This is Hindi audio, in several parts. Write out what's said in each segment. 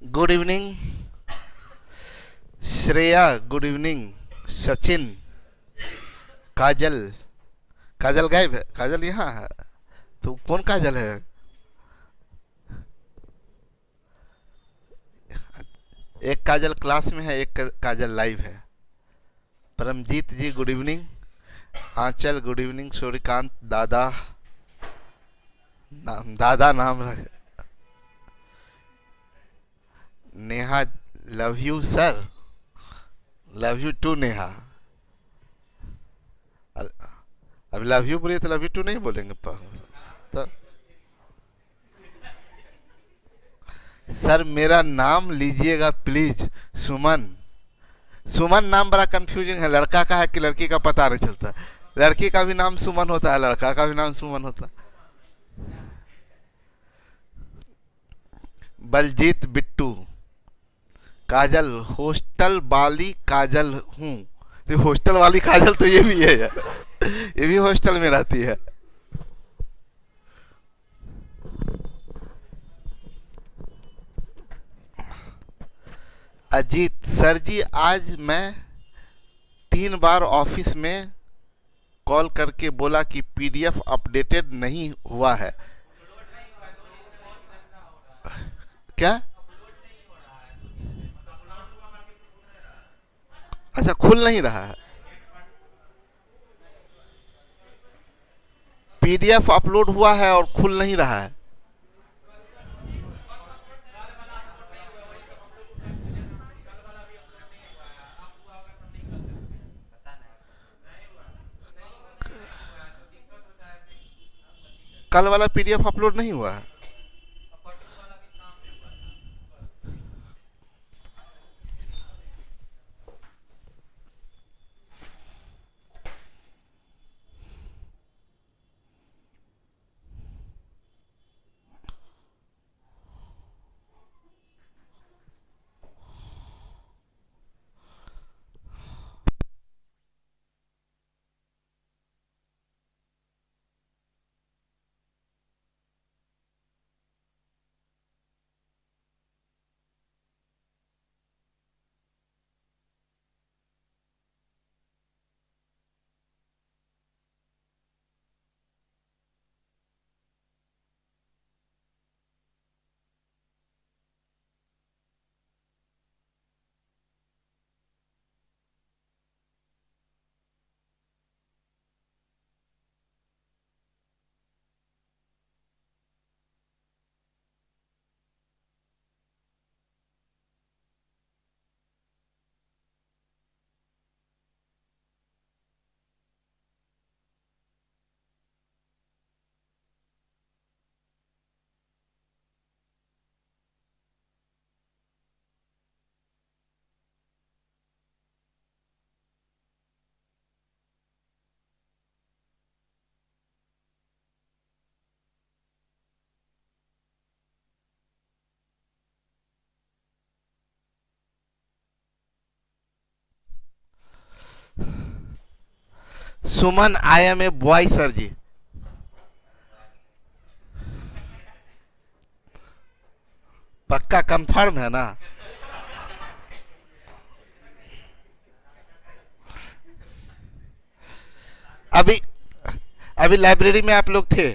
Good evening Shreya, good evening Sachin, Kajal. Kajal गायब है, काजल यहाँ है। तो कौन काजल है? एक काजल क्लास में है, एक काजल लाइव है। Paramjeet ji good evening. Anchal good evening. Suryakant दादा, दादा नाम रख। Neha, love you sir. Love you too Neha. अब लव यू बोलिए तो लव यू टू नहीं बोलेंगे तो। सर मेरा नाम लीजिएगा प्लीज। सुमन। सुमन नाम बड़ा कंफ्यूजिंग है, लड़का का है कि लड़की का पता नहीं चलता। लड़की का भी नाम सुमन होता है, लड़का का भी नाम सुमन होता है। बलजीत बिट्टू। काजल, हॉस्टल वाली काजल हूँ। तो हॉस्टल वाली काजल तो ये भी है यार, ये भी हॉस्टल में रहती है। अजीत सर जी, आज मैं 3 बार ऑफिस में कॉल करके बोला कि पीडीएफ अपडेटेड नहीं हुआ है। क्या? अच्छा, खुल नहीं रहा है। पीडीएफ अपलोड हुआ है और खुल नहीं रहा है। कल वाला पीडीएफ अपलोड नहीं हुआ है। Suman, I am a boy sir ji. पक्का कंफर्म है ना? अभी अभी लाइब्रेरी में आप लोग थे,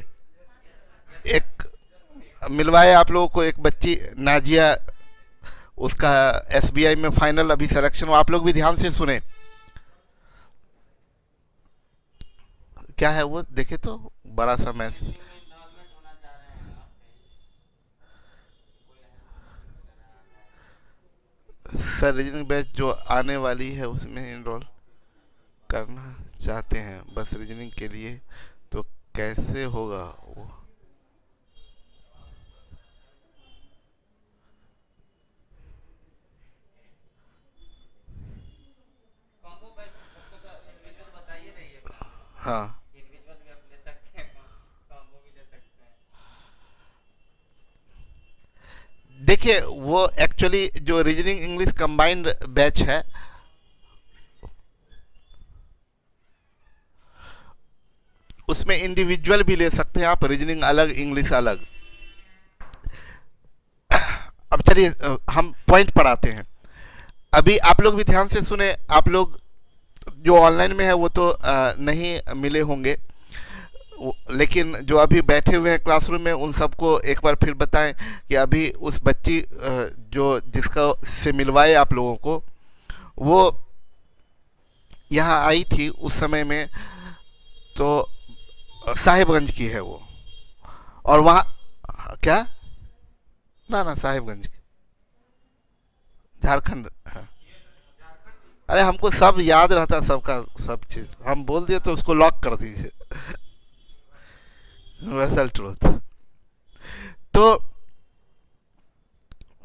एक मिलवाए आप लोगों को एक बच्ची नाजिया, उसका एसबीआई में फाइनल अभी सिलेक्शन हुआ। आप लोग भी ध्यान से सुने। क्या है वो देखे तो, बड़ा सा मैसेज। सर रीजनिंग बैच जो आने वाली है उसमें इनरोल करना चाहते हैं, बस रीजनिंग के लिए। तो कैसे होगा वो? हाँ, देखिए वो एक्चुअली जो रीजनिंग इंग्लिश कंबाइंड बैच है, उसमें इंडिविजुअल भी ले सकते हैं आप, रीजनिंग अलग इंग्लिश अलग। अब चलिए हम पॉइंट पर आते हैं। अभी आप लोग भी ध्यान से सुने, आप लोग जो ऑनलाइन में है वो तो नहीं मिले होंगे, लेकिन जो अभी बैठे हुए हैं क्लासरूम में उन सबको एक बार फिर बताएं कि अभी उस बच्ची जो जिसका से मिलवाए आप लोगों को, वो यहाँ आई थी उस समय में, तो साहिबगंज की है वो। और वहाँ क्या, ना साहिबगंज की, झारखंड है। अरे हमको सब याद रहता, सबका सब चीज़ हम बोल दिए तो उसको लॉक कर दीजिए। Universal truth. तो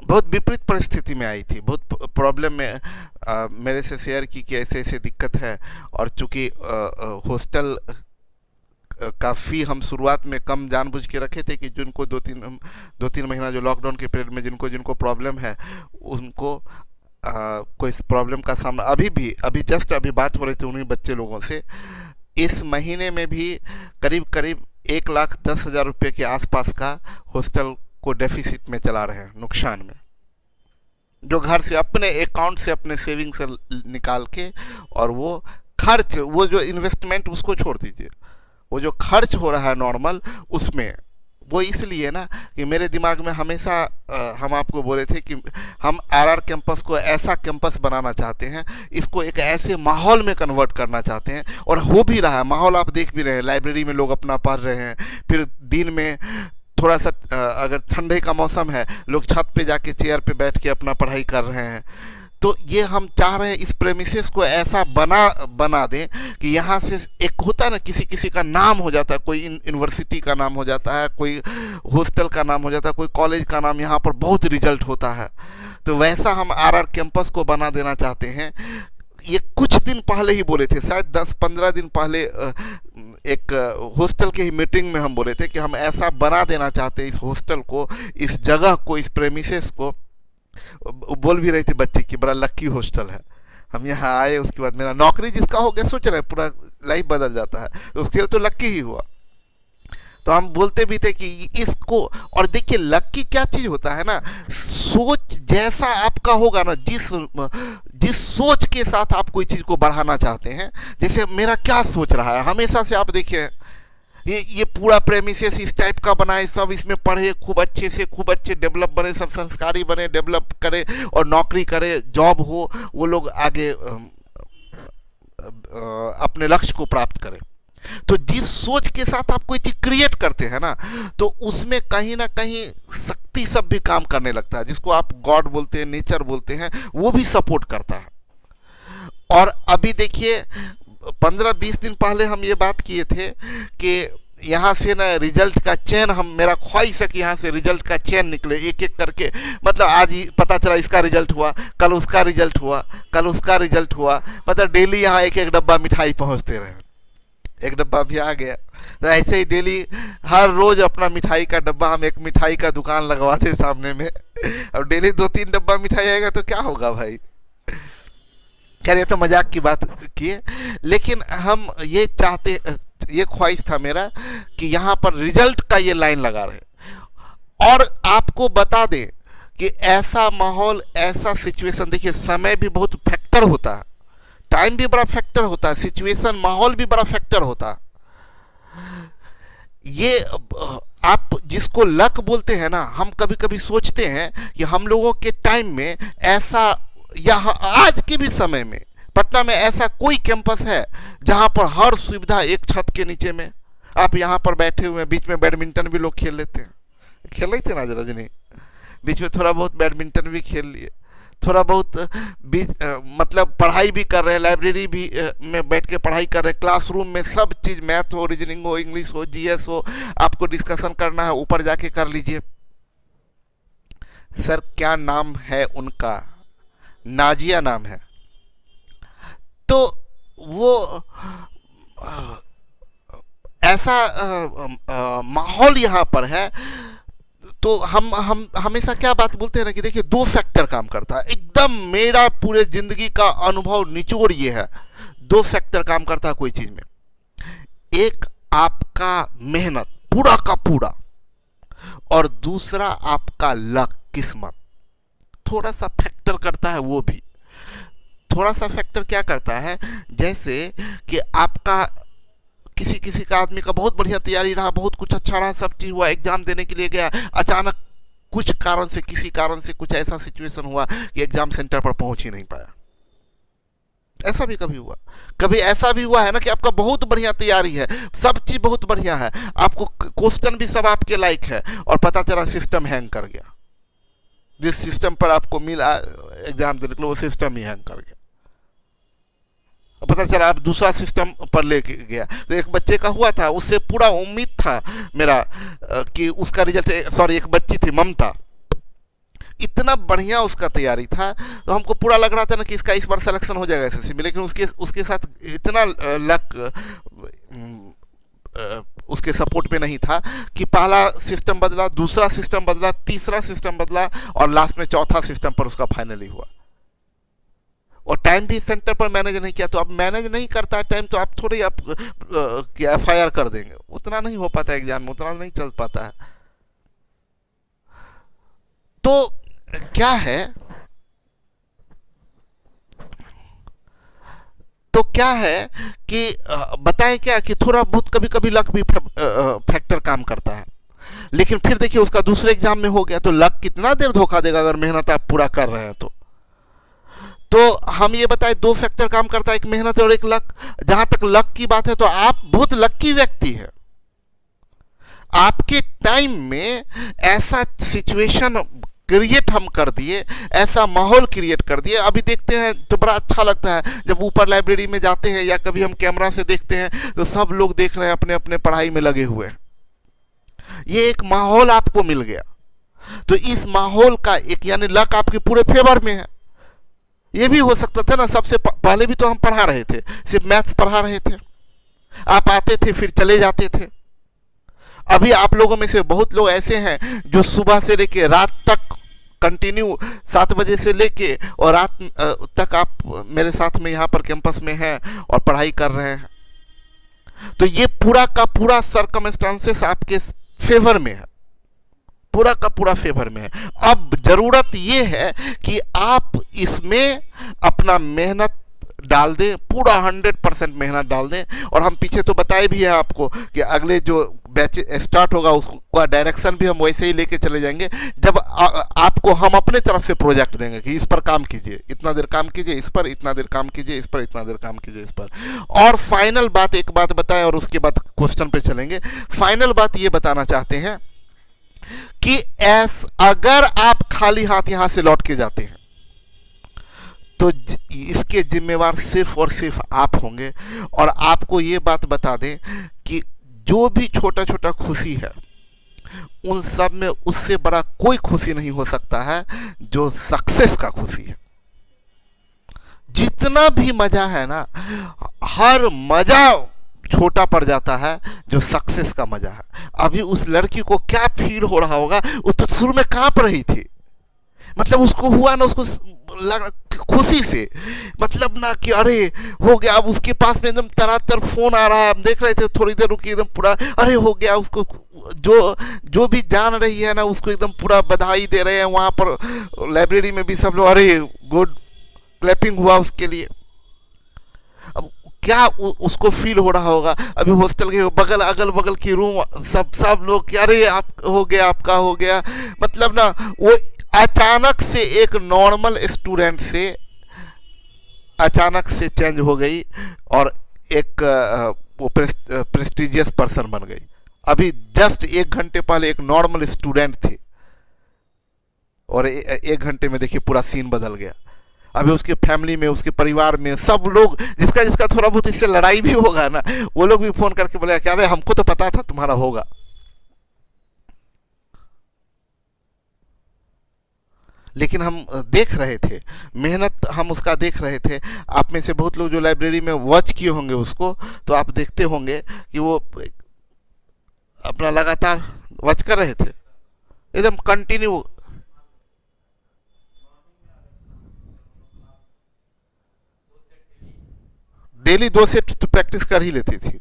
बहुत विपरीत परिस्थिति में आई थी, बहुत प्रॉब्लम में मेरे से शेयर की कि ऐसे ऐसे दिक्कत है। और चूंकि हॉस्टल का फ़ी हम शुरुआत में कम जानबूझ के रखे थे कि जिनको दो तीन महीना जो लॉकडाउन के पीरियड में जिनको प्रॉब्लम है उनको कोई प्रॉब्लम का सामना अभी जस्ट अभी बात हो रही थी उन्हीं बच्चे लोगों से, इस महीने में भी करीब 1,10,000 रुपये के आसपास का हॉस्टल को डेफिसिट में चला रहे हैं, नुकसान में, जो घर से अपने अकाउंट से अपने सेविंग से निकाल के। और वो खर्च, वो जो इन्वेस्टमेंट उसको छोड़ दीजिए, वो जो खर्च हो रहा है नॉर्मल उसमें, वो इसलिए ना कि मेरे दिमाग में हमेशा हम आपको बोले थे कि हम आरआर कैंपस को ऐसा कैंपस बनाना चाहते हैं, इसको एक ऐसे माहौल में कन्वर्ट करना चाहते हैं, और हो भी रहा है। माहौल आप देख भी रहे हैं, लाइब्रेरी में लोग अपना पढ़ रहे हैं, फिर दिन में थोड़ा सा अगर ठंडे का मौसम है लोग छत पे जाके चेयर पे बैठ के अपना पढ़ाई कर रहे हैं। तो ये हम चाह रहे हैं इस प्रेमिसेस को ऐसा बना दें कि यहाँ से एक होता है ना, किसी का नाम हो जाता है, कोई यूनिवर्सिटी का नाम हो जाता है, कोई हॉस्टल का नाम हो जाता है, कोई कॉलेज का नाम, यहाँ पर बहुत रिजल्ट होता है। तो वैसा हम आरआर कैंपस को बना देना चाहते हैं। ये कुछ दिन पहले ही बोले थे, शायद 10-15 दिन पहले एक हॉस्टल की ही मीटिंग में हम बोले थे कि हम ऐसा बना देना चाहते हैं इस हॉस्टल को, इस जगह को, इस प्रेमिसेस को। बोल भी रही थी बच्ची की बड़ा लक्की हॉस्टल है, हम यहाँ आए उसके बाद मेरा नौकरी जिसका हो गया, सोच रहे हैं पूरा लाइफ बदल जाता है, तो उसके लिए तो लक्की ही हुआ। तो हम बोलते भी थे कि इसको, और देखिए लक्की क्या चीज़ होता है ना, सोच जैसा आपका होगा ना, जिस सोच के साथ आप कोई चीज़ को बढ़ाना चाहते हैं, जैसे मेरा क्या सोच रहा है हमेशा से, आप देखिए ये पूरा प्रेमिसेस इस टाइप का बनाए, सब इसमें पढ़े, खूब अच्छे डेवलप बने, सब संस्कारी बने, डेवलप करे और नौकरी करे, जॉब हो, वो लोग आगे अपने लक्ष्य को प्राप्त करें। तो जिस सोच के साथ आप कोई चीज क्रिएट करते हैं ना, तो उसमें कहीं ना कहीं शक्ति सब भी काम करने लगता है, जिसको आप गॉड बोलते हैं, नेचर बोलते हैं, वो भी सपोर्ट करता है। और अभी देखिए 15-20 दिन पहले हम ये बात किए थे कि यहाँ से ना रिजल्ट का चेन, मेरा ख्वाहिश है कि यहाँ से रिजल्ट का चेन निकले एक एक करके। मतलब आज ही पता चला इसका रिजल्ट हुआ, कल उसका रिजल्ट हुआ, कल उसका रिजल्ट हुआ, मतलब डेली यहाँ एक डब्बा मिठाई पहुँचते रहे। एक डब्बा भी आ गया, तो ऐसे ही डेली हर रोज़ अपना मिठाई का डब्बा, हम एक मिठाई का दुकान लगवाते सामने में, अब डेली 2-3 डब्बा मिठाई आएगा तो क्या होगा भाई। खैर ये तो मजाक की बात किए, लेकिन हम ये चाहते, ये ख्वाहिश था मेरा कि यहाँ पर रिजल्ट का ये लाइन लगा रहे। और आपको बता दें कि ऐसा माहौल, ऐसा सिचुएशन, देखिए समय भी बहुत फैक्टर होता है, टाइम भी बड़ा फैक्टर होता है, सिचुएशन माहौल भी बड़ा फैक्टर होता है। ये आप जिसको लक बोलते हैं ना, हम कभी कभी सोचते हैं कि हम लोगों के टाइम में ऐसा, या आज के भी समय में पटना में ऐसा कोई कैंपस है जहां पर हर सुविधा एक छत के नीचे में, आप यहां पर बैठे हुए हैं, बीच में बैडमिंटन भी लोग खेल लेते हैं, खेल रहे थे ना रजनी, बीच में थोड़ा बहुत बैडमिंटन भी खेल लिए, थोड़ा बहुत मतलब पढ़ाई भी कर रहे हैं, लाइब्रेरी भी में बैठ के पढ़ाई कर रहे हैं, क्लासरूम में सब चीज़, मैथ हो, रीजनिंग हो, इंग्लिश हो, जीएस हो, आपको डिस्कशन करना है ऊपर जाके कर लीजिए। सर क्या नाम है उनका? नाजिया नाम है। तो वो ऐसा माहौल यहाँ पर है। तो हम हमेशा क्या बात बोलते हैं ना कि देखिए 2 फैक्टर काम करता है, एकदम मेरा पूरे जिंदगी का अनुभव निचोड़ ये है, 2 फैक्टर काम करता है कोई चीज में। एक आपका मेहनत पूरा का पूरा, और दूसरा आपका लक, किस्मत। थोड़ा सा फैक्टर करता है। वो भी थोड़ा सा फैक्टर क्या करता है, जैसे कि आपका किसी किसी का आदमी का बहुत बढ़िया तैयारी रहा, बहुत कुछ अच्छा रहा, सब चीज़ हुआ, एग्जाम देने के लिए गया, अचानक कुछ कारण से, किसी कारण से कुछ ऐसा सिचुएशन हुआ कि एग्जाम सेंटर पर पहुंच ही नहीं पाया। ऐसा भी कभी हुआ। कभी ऐसा भी हुआ है ना कि आपका बहुत बढ़िया तैयारी है, सब चीज बहुत बढ़िया है, आपको क्वेश्चन भी सब आपके लायक है, और पता चला सिस्टम हैंग कर गया। जिस सिस्टम पर आपको मिला एग्जाम देने के लिए, वो सिस्टम ही हैंग कर गया। पता चला आप दूसरा सिस्टम पर लेके गया। तो एक बच्चे का हुआ था, उससे पूरा उम्मीद था मेरा कि उसका रिजल्ट, सॉरी एक बच्ची थी ममता, इतना बढ़िया उसका तैयारी था, तो हमको पूरा लग रहा था ना कि इसका इस बार सिलेक्शन हो जाएगा एसएससी में। लेकिन उसके साथ इतना लक उसके सपोर्ट पे नहीं था कि पहला सिस्टम बदला, दूसरा सिस्टम बदला, तीसरा सिस्टम बदला, और लास्ट में चौथा सिस्टम पर उसका फाइनली हुआ। और टाइम भी सेंटर पर मैनेज नहीं किया। तो अब मैनेज नहीं करता है टाइम, तो आप थोड़ी आप FIR कर देंगे, उतना नहीं हो पाता एग्जाम में, उतना नहीं चल पाता है। तो क्या है, तो क्या है कि बताएं क्या कि थोड़ा बहुत कभी कभी लक भी फैक्टर काम करता है। लेकिन फिर देखिए उसका दूसरे एग्जाम में हो गया, तो लक कितना देर धोखा देगा अगर मेहनत आप पूरा कर रहे हैं तो हम ये बताएं, दो फैक्टर काम करता है, एक मेहनत और एक लक। जहां तक लक की बात है तो आप बहुत लक्की व्यक्ति है, आपके टाइम में ऐसा सिचुएशन क्रिएट हम कर दिए, ऐसा माहौल क्रिएट कर दिए। अभी देखते हैं तो बड़ा अच्छा लगता है जब ऊपर लाइब्रेरी में जाते हैं या कभी हम कैमरा से देखते हैं तो सब लोग देख रहे हैं, अपने अपने पढ़ाई में लगे हुए हैं। ये एक माहौल आपको मिल गया, तो इस माहौल का एक यानी लक आपके पूरे फेवर में है। ये भी हो सकता था ना, सबसे पहले भी तो हम पढ़ा रहे थे, सिर्फ मैथ्स पढ़ा रहे थे, आप आते थे फिर चले जाते थे। अभी आप लोगों में से बहुत लोग ऐसे हैं जो सुबह से लेके रात तक कंटिन्यू 7 बजे से लेके और रात तक आप मेरे साथ में यहाँ पर कैंपस में हैं और पढ़ाई कर रहे हैं। तो ये पूरा का पूरा सर्कमस्टांसेस आपके फेवर में है, पूरा का पूरा फेवर में है। अब जरूरत ये है कि आप इसमें अपना मेहनत डाल दें, पूरा 100% मेहनत डाल दें। और हम पीछे तो बताए भी हैं आपको कि अगले जो बैच स्टार्ट होगा उसका डायरेक्शन भी हम वैसे ही लेके चले जाएंगे, जब आपको हम अपने तरफ से प्रोजेक्ट देंगे कि इस पर काम कीजिए, इतना देर काम कीजिए, इस पर इतना देर काम कीजिए, इस पर इतना देर काम कीजिए, इस पर। और फाइनल बात, एक बात बताएं और उसके बाद क्वेश्चन पे चलेंगे। फाइनल बात ये बताना चाहते हैं कि अगर आप खाली हाथ यहां से लौट के जाते हैं तो इसके जिम्मेवार सिर्फ और सिर्फ आप होंगे। और आपको ये बात बता दें कि जो भी छोटा छोटा खुशी है उन सब में उससे बड़ा कोई खुशी नहीं हो सकता है जो सक्सेस का खुशी है। जितना भी मजा है ना, हर मजा छोटा पड़ जाता है जो सक्सेस का मजा है। अभी उस लड़की को क्या फील हो रहा होगा, वो तो शुरू में कांप रही थी, मतलब उसको हुआ ना, उसको खुशी से, मतलब ना कि अरे हो गया। अब उसके पास में एकदम तरह फोन आ रहा है, हम देख रहे थे, थोड़ी देर रुकी, एकदम पूरा अरे हो गया। उसको जो भी जान रही है ना, उसको एकदम पूरा बधाई दे रहे हैं। वहां पर लाइब्रेरी में भी सब लोग अरे गुड क्लैपिंग हुआ उसके लिए। अब क्या उसको फील हो रहा होगा। अभी हॉस्टल के बगल अगल बगल की रूम सब लोग क्या, अरे आप हो गया, आपका हो गया। मतलब ना वो अचानक से एक नॉर्मल स्टूडेंट से अचानक से चेंज हो गई और एक वो प्रेस्टिजियस पर्सन बन गई। अभी जस्ट 1 घंटे पहले एक नॉर्मल स्टूडेंट थी और 1 घंटे में देखिए पूरा सीन बदल गया। अभी उसके फैमिली में, उसके परिवार में सब लोग, जिसका जिसका थोड़ा बहुत इससे लड़ाई भी होगा ना, वो लोग भी फोन करके बोले क्या, अरे हमको तो पता था तुम्हारा होगा। लेकिन हम देख रहे थे, मेहनत हम उसका देख रहे थे। आप में से बहुत लोग जो लाइब्रेरी में वॉच किए होंगे उसको, तो आप देखते होंगे कि वो अपना लगातार वॉच कर रहे थे, एकदम कंटिन्यू। डेली 2 सेट तो प्रैक्टिस कर ही लेती थी।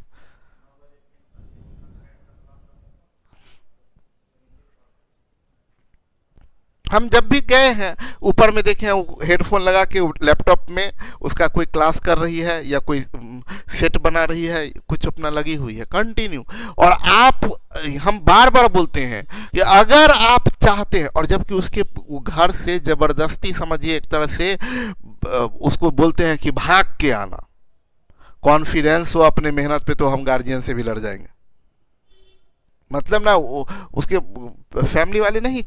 हम जब भी गए हैं ऊपर में देखे हैं हेडफोन लगा के लैपटॉप में उसका कोई क्लास कर रही है या कोई सेट बना रही है, कुछ अपना लगी हुई है कंटिन्यू। और आप, हम बार बार बोलते हैं कि अगर आप चाहते हैं, और जबकि उसके घर से ज़बरदस्ती समझिए एक तरह से उसको बोलते हैं कि भाग के आना, कॉन्फिडेंस हो अपने मेहनत पे तो हम गार्जियन से भी लड़ जाएंगे। मतलब ना उसके फैमिली वाले नहीं,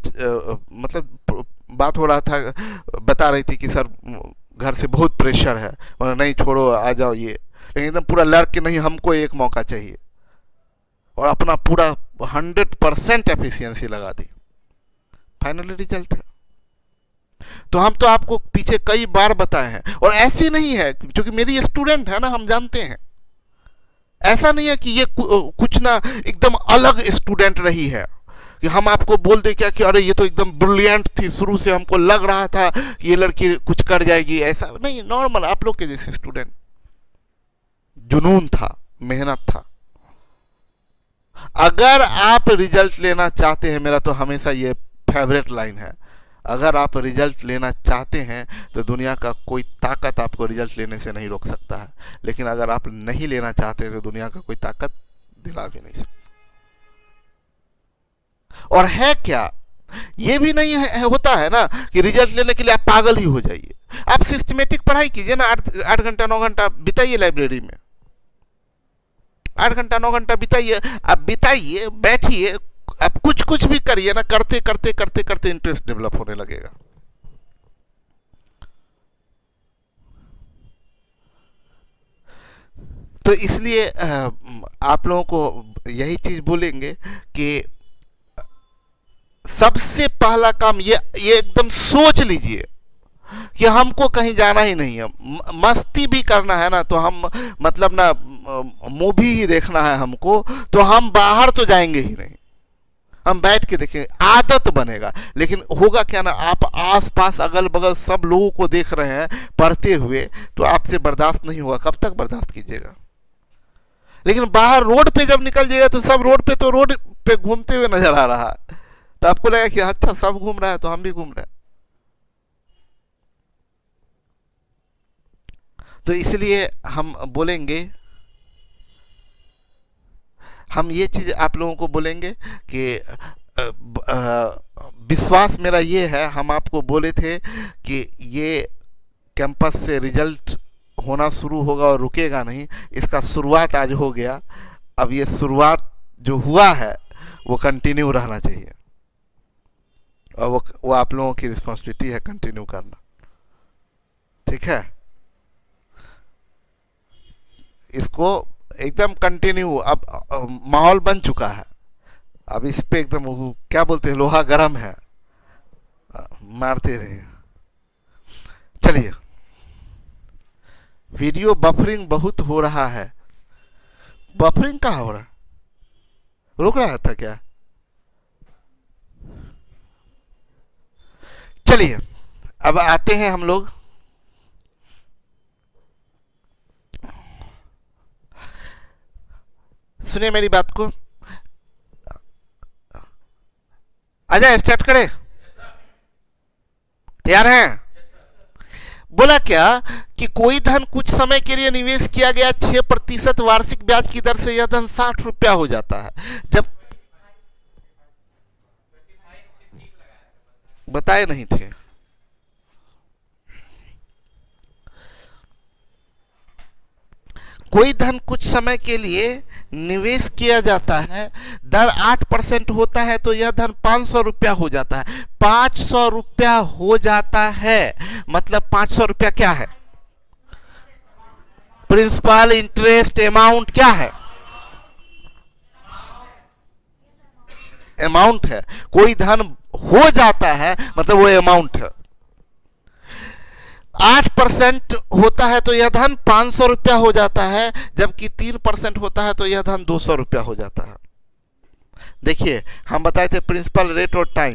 मतलब बात हो रहा था, बता रही थी कि सर घर से बहुत प्रेशर है, नहीं छोड़ो आ जाओ ये, लेकिन एकदम पूरा लड़ के नहीं, हमको एक मौका चाहिए, और अपना पूरा 100% एफिशिएंसी लगा दी। फाइनली रिजल्ट है। तो हम तो आपको पीछे कई बार बताए हैं, और ऐसे नहीं है क्योंकि मेरी स्टूडेंट है ना, हम जानते हैं, ऐसा नहीं है कि ये कुछ ना एकदम अलग स्टूडेंट रही है कि हम आपको बोल दे क्या कि अरे ये तो एकदम ब्रिलियंट थी, शुरू से हमको लग रहा था कि ये लड़की कुछ कर जाएगी, ऐसा नहीं, नॉर्मल आप लोग के जैसे स्टूडेंट। जुनून था, मेहनत था। अगर आप रिजल्ट लेना चाहते हैं, मेरा तो हमेशा ये फेवरेट लाइन है, अगर आप रिजल्ट लेना चाहते हैं तो दुनिया का कोई ताकत आपको रिजल्ट लेने से नहीं रोक सकता है, लेकिन अगर आप नहीं लेना चाहते तो दुनिया का कोई ताकत दिला भी नहीं सकता। और है क्या, ये भी नहीं है, होता है ना कि रिजल्ट लेने के लिए आप पागल ही हो जाइए। आप सिस्टमेटिक पढ़ाई कीजिए ना, 8 घंटा 9 घंटा बिताइए लाइब्रेरी में, 8 घंटा 9 घंटा बिताइए, आप बिताइए, बैठिए, आप कुछ कुछ भी करिए ना, करते करते करते करते इंटरेस्ट डेवलप होने लगेगा। तो इसलिए आप लोगों को यही चीज बोलेंगे कि सबसे पहला काम ये एकदम सोच लीजिए कि हमको कहीं जाना ही नहीं है, मस्ती भी करना है ना, तो हम मतलब ना मूवी ही देखना है हमको, तो हम बाहर तो जाएंगे ही नहीं, हम बैठ के देखेंगे, आदत बनेगा। लेकिन होगा क्या ना, आप आसपास अगल बगल सब लोगों को देख रहे हैं पढ़ते हुए, तो आपसे बर्दाश्त नहीं होगा, कब तक बर्दाश्त कीजिएगा। लेकिन बाहर रोड पे जब निकल जाएगा तो सब रोड पे घूमते हुए नजर आ रहा है, तो आपको लगेगा कि अच्छा सब घूम रहा है तो हम भी घूम रहे हैं। तो इसलिए हम बोलेंगे, हम ये चीज आप लोगों को बोलेंगे कि विश्वास मेरा ये है, हम आपको बोले थे कि ये कैंपस से रिजल्ट होना शुरू होगा और रुकेगा नहीं, इसका शुरुआत आज हो गया। अब ये शुरुआत जो हुआ है वो कंटिन्यू रहना चाहिए, और वो आप लोगों की रिस्पॉन्सिबिलिटी है कंटिन्यू करना, ठीक है। इसको एकदम कंटिन्यू, अब माहौल बन चुका है, अब इस पे एकदम क्या बोलते हैं, लोहा गर्म है, मारते रहे। चलिए, वीडियो बफरिंग बहुत हो रहा है। बफरिंग कहाँ हो रहा है, रुक रहा था क्या? चलिए अब आते हैं हम लोग, सुनिए मेरी बात को, आजा स्टार्ट करें, तैयार हैं? बोला क्या कि कोई धन कुछ समय के लिए निवेश किया गया 6% वार्षिक ब्याज की दर से यह धन 60 रुपया हो जाता है। जब बताए नहीं थे, कोई धन कुछ समय के लिए निवेश किया जाता है, दर 8% होता है, तो यह धन 500 रुपया हो जाता है। 500 रुपया हो जाता है मतलब 500 रुपया क्या है? प्रिंसिपल इंटरेस्ट अमाउंट क्या है? अमाउंट है। कोई धन हो जाता है मतलब वो अमाउंट है। 8% होता है तो यह धन 500 रुपया हो जाता है, जबकि 3% होता है तो यह धन 200 रुपया हो जाता है। देखिए, हम बताए थे प्रिंसिपल रेट और टाइम,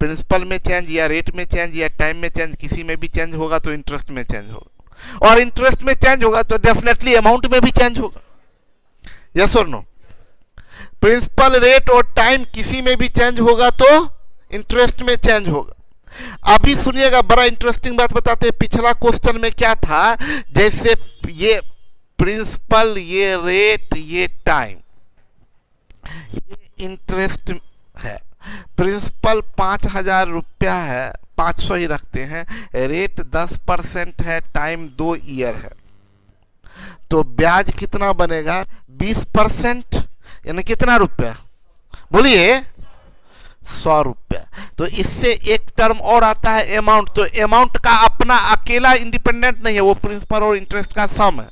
प्रिंसिपल में चेंज या रेट में चेंज या टाइम में चेंज, किसी में भी चेंज होगा तो इंटरेस्ट में चेंज होगा, और इंटरेस्ट में चेंज होगा तो डेफिनेटली अमाउंट में भी चेंज होगा। यस और नो? प्रिंसिपल रेट और टाइम किसी में भी चेंज होगा तो इंटरेस्ट में चेंज होगा। अभी सुनिएगा, बड़ा इंटरेस्टिंग बात बताते हैं। पिछला क्वेश्चन में क्या था, जैसे ये प्रिंसिपल, ये रेट, ये टाइम, ये इंटरेस्ट है। प्रिंसिपल 5,000 रुपया है, 500 ही रखते हैं। रेट 10% है, टाइम 2 ईयर है, तो ब्याज कितना बनेगा? 20%, यानी कितना रुपया बोलिए? 100 रुपया। तो इससे एक टर्म और आता है अमाउंट। तो अमाउंट का अपना अकेला इंडिपेंडेंट नहीं है, वो प्रिंसिपल और इंटरेस्ट का सम है।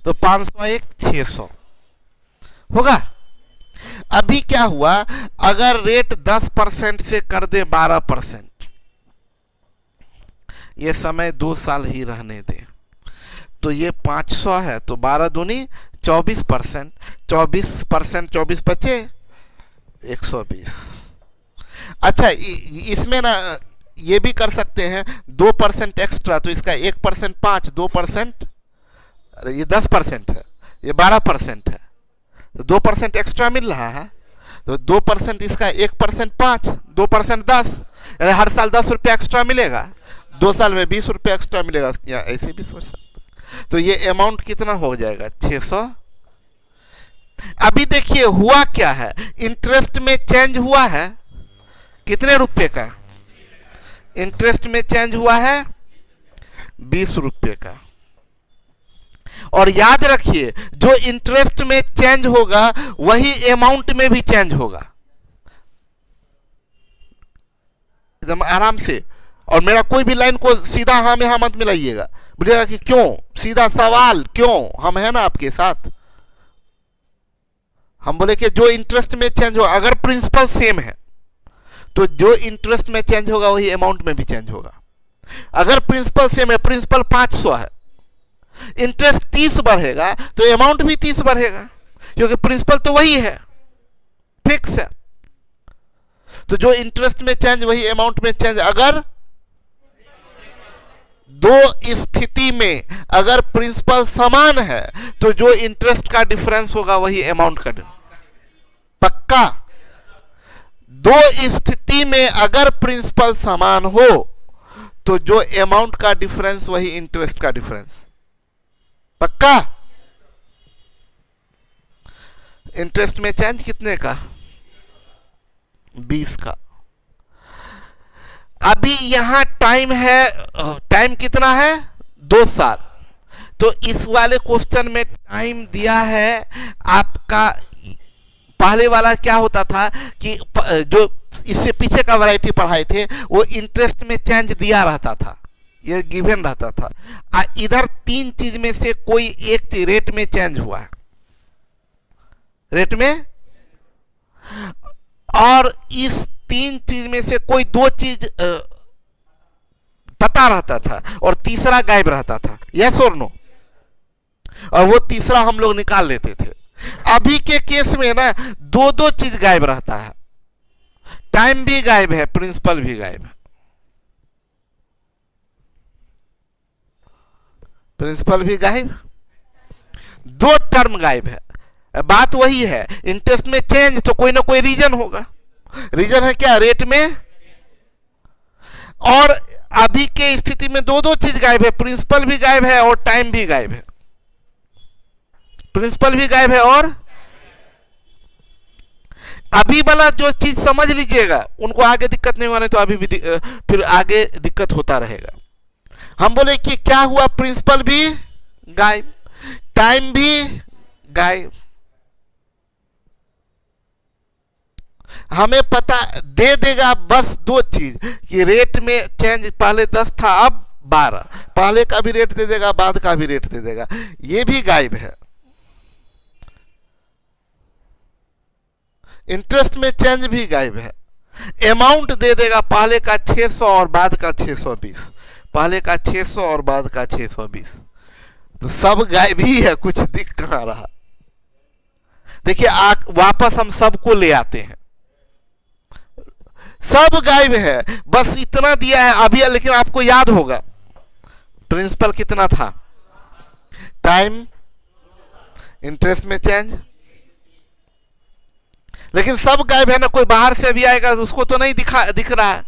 तो 501 600 होगा। अभी क्या हुआ, अगर रेट 10% से कर दे 12%, ये समय 2 साल ही रहने दे, तो ये 500 है, तो 12 दूनी 24%, 24%, 24 बचे 120। अच्छा, इसमें ना ये भी कर सकते हैं 2% एक्स्ट्रा, तो इसका 1% 5, 2%, अरे ये 10% है, ये 12% है, तो 2% एक्स्ट्रा मिल रहा है। तो 2% इसका, 1% 5, 2% 10, यानी हर साल 10 रुपया एक्स्ट्रा मिलेगा, 2 साल में 20 रुपया एक्स्ट्रा मिलेगा, या ऐसे भी सोच सकते। तो ये अमाउंट कितना हो जाएगा? 600। अभी देखिए हुआ क्या है, इंटरेस्ट में चेंज हुआ है कितने रुपए का? इंटरेस्ट में चेंज हुआ है 20 रुपए का। और याद रखिए, जो इंटरेस्ट में चेंज होगा वही अमाउंट में भी चेंज होगा, एकदम आराम से। और मेरा कोई भी लाइन को सीधा हाँ में हाँ मत मिलाइएगा, बोलिएगा कि क्यों, सीधा सवाल क्यों, हम है ना आपके साथ। हम बोले कि जो इंटरेस्ट में चेंज हो, अगर प्रिंसिपल सेम है तो जो इंटरेस्ट में चेंज होगा वही अमाउंट में भी चेंज होगा। अगर प्रिंसिपल सेम है, प्रिंसिपल 500 है, इंटरेस्ट 30 बढ़ेगा तो अमाउंट भी 30 बढ़ेगा, क्योंकि प्रिंसिपल तो वही है, फिक्स है। तो जो इंटरेस्ट में चेंज वही अमाउंट में चेंज। अगर दो स्थिति में अगर प्रिंसिपल समान है तो जो इंटरेस्ट का डिफरेंस होगा वही अमाउंट का। पक्का? दो स्थिति में अगर प्रिंसिपल समान हो तो जो अमाउंट का डिफरेंस वही इंटरेस्ट का डिफरेंस। पक्का? इंटरेस्ट में चेंज कितने का? 20 का। अभी यहां टाइम है, टाइम कितना है? 2 साल। तो इस वाले क्वेश्चन में टाइम दिया है आपका। पहले वाला क्या होता था कि जो इससे पीछे का वैरायटी पढ़ाए थे वो इंटरेस्ट में चेंज दिया रहता था, ये गिवन रहता था। इधर 3 चीज में से कोई एक रेट में चेंज हुआ है, रेट में, और इस 3 चीज में से कोई 2 चीज पता रहता था और तीसरा गायब रहता था। यस और नो? और वो तीसरा हम लोग निकाल लेते थे। अभी के केस में ना 2 चीज गायब रहता है, टाइम भी गायब है, प्रिंसिपल भी गायब है। प्रिंसिपल भी गायब, 2 टर्म गायब है। बात वही है, इंटरेस्ट में चेंज तो कोई ना कोई रीजन होगा। रीजन है क्या? रेट में। और अभी के स्थिति में 2 चीज गायब है, प्रिंसिपल भी गायब है और टाइम भी गायब है। प्रिंसिपल भी गायब है और अभी वाला जो चीज समझ लीजिएगा, उनको आगे दिक्कत नहीं होने, तो अभी भी फिर आगे दिक्कत होता रहेगा। हम बोले कि क्या हुआ, प्रिंसिपल भी गायब, टाइम भी गायब। हमें पता दे देगा बस 2 चीज कि रेट में चेंज पहले 10 था अब 12, पहले का भी रेट दे देगा, बाद का भी रेट दे देगा, ये भी गायब है। इंटरेस्ट में चेंज भी गायब है। अमाउंट दे देगा, पहले का 600 और बाद का 620, पहले का 600 और बाद का 620। तो सब गायब ही है, कुछ दिख कहां रहा। देखिए वापस हम सबको ले आते हैं, सब गायब है, बस इतना दिया है अभी। लेकिन आपको याद होगा प्रिंसिपल कितना था, टाइम, इंटरेस्ट में चेंज, लेकिन सब गायब है ना। कोई बाहर से भी आएगा तो उसको तो नहीं दिख रहा है,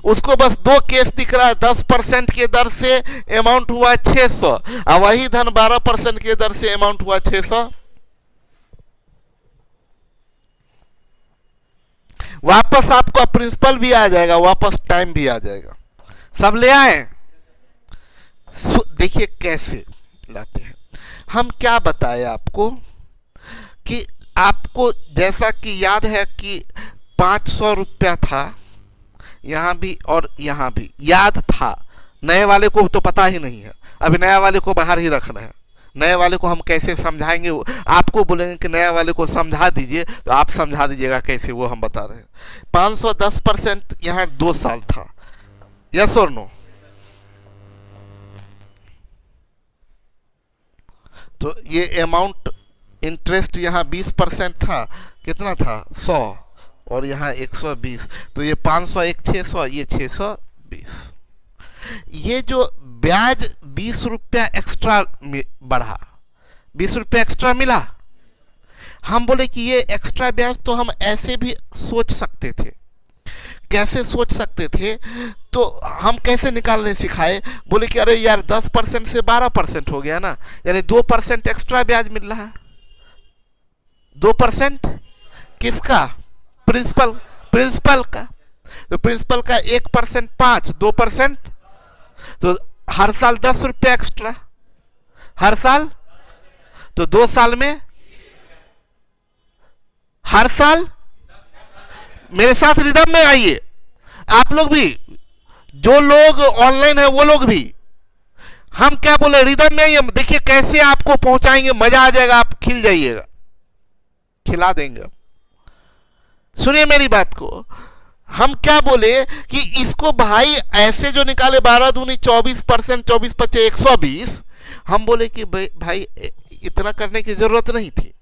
उसको बस दो केस दिख रहा है, 10% के दर से अमाउंट हुआ 600 और वही धन 12% के दर से अमाउंट हुआ 600। वापस आपका प्रिंसिपल भी आ जाएगा, वापस टाइम भी आ जाएगा। सब ले आए। देखिए कैसे लाते हैं हम। क्या बताए आपको कि आपको जैसा कि याद है कि 500 रुपया था यहां भी और यहां भी, याद था। नए वाले को तो पता ही नहीं है, अभी नया वाले को बाहर ही रखना है। नए वाले को हम कैसे समझाएंगे, आपको बोलेंगे कि नया वाले को समझा दीजिए तो आप समझा दीजिएगा कैसे, वो हम बता रहे हैं। 510% यहाँ 2 साल था, यस और नो? तो ये अमाउंट इंटरेस्ट यहाँ 20% था, कितना था 100 और यहाँ 120, तो ये 500 एक 600, ये 620। ये जो ब्याज 20 रुपया एक्स्ट्रा बढ़ा, 20 रुपया एक्स्ट्रा मिला। हम बोले कि ये एक्स्ट्रा ब्याज तो हम ऐसे भी सोच सकते थे। कैसे सोच सकते थे? तो हम कैसे निकालने सिखाए। बोले कि अरे यार 10% से 12% हो गया ना, यानी 2% एक्स्ट्रा ब्याज मिल रहा है। 2% किसका? प्रिंसिपल का। तो प्रिंसिपल का 1% 5, 2%, तो हर साल 10 रुपया एक्स्ट्रा, हर साल। तो 2 साल में हर साल। मेरे साथ रिदम में आइए, आप लोग भी, जो लोग ऑनलाइन है वो लोग भी। हम क्या बोले, रिदम में आइए। देखिए कैसे आपको पहुंचाएंगे, मजा आ जाएगा, आप खिल जाइएगा, खिला देंगे। सुनिए मेरी बात को। हम क्या बोले कि इसको भाई ऐसे जो निकाले 12 दूनी 24%, 24 पचे 120। हम बोले कि भाई इतना करने की जरूरत नहीं थी।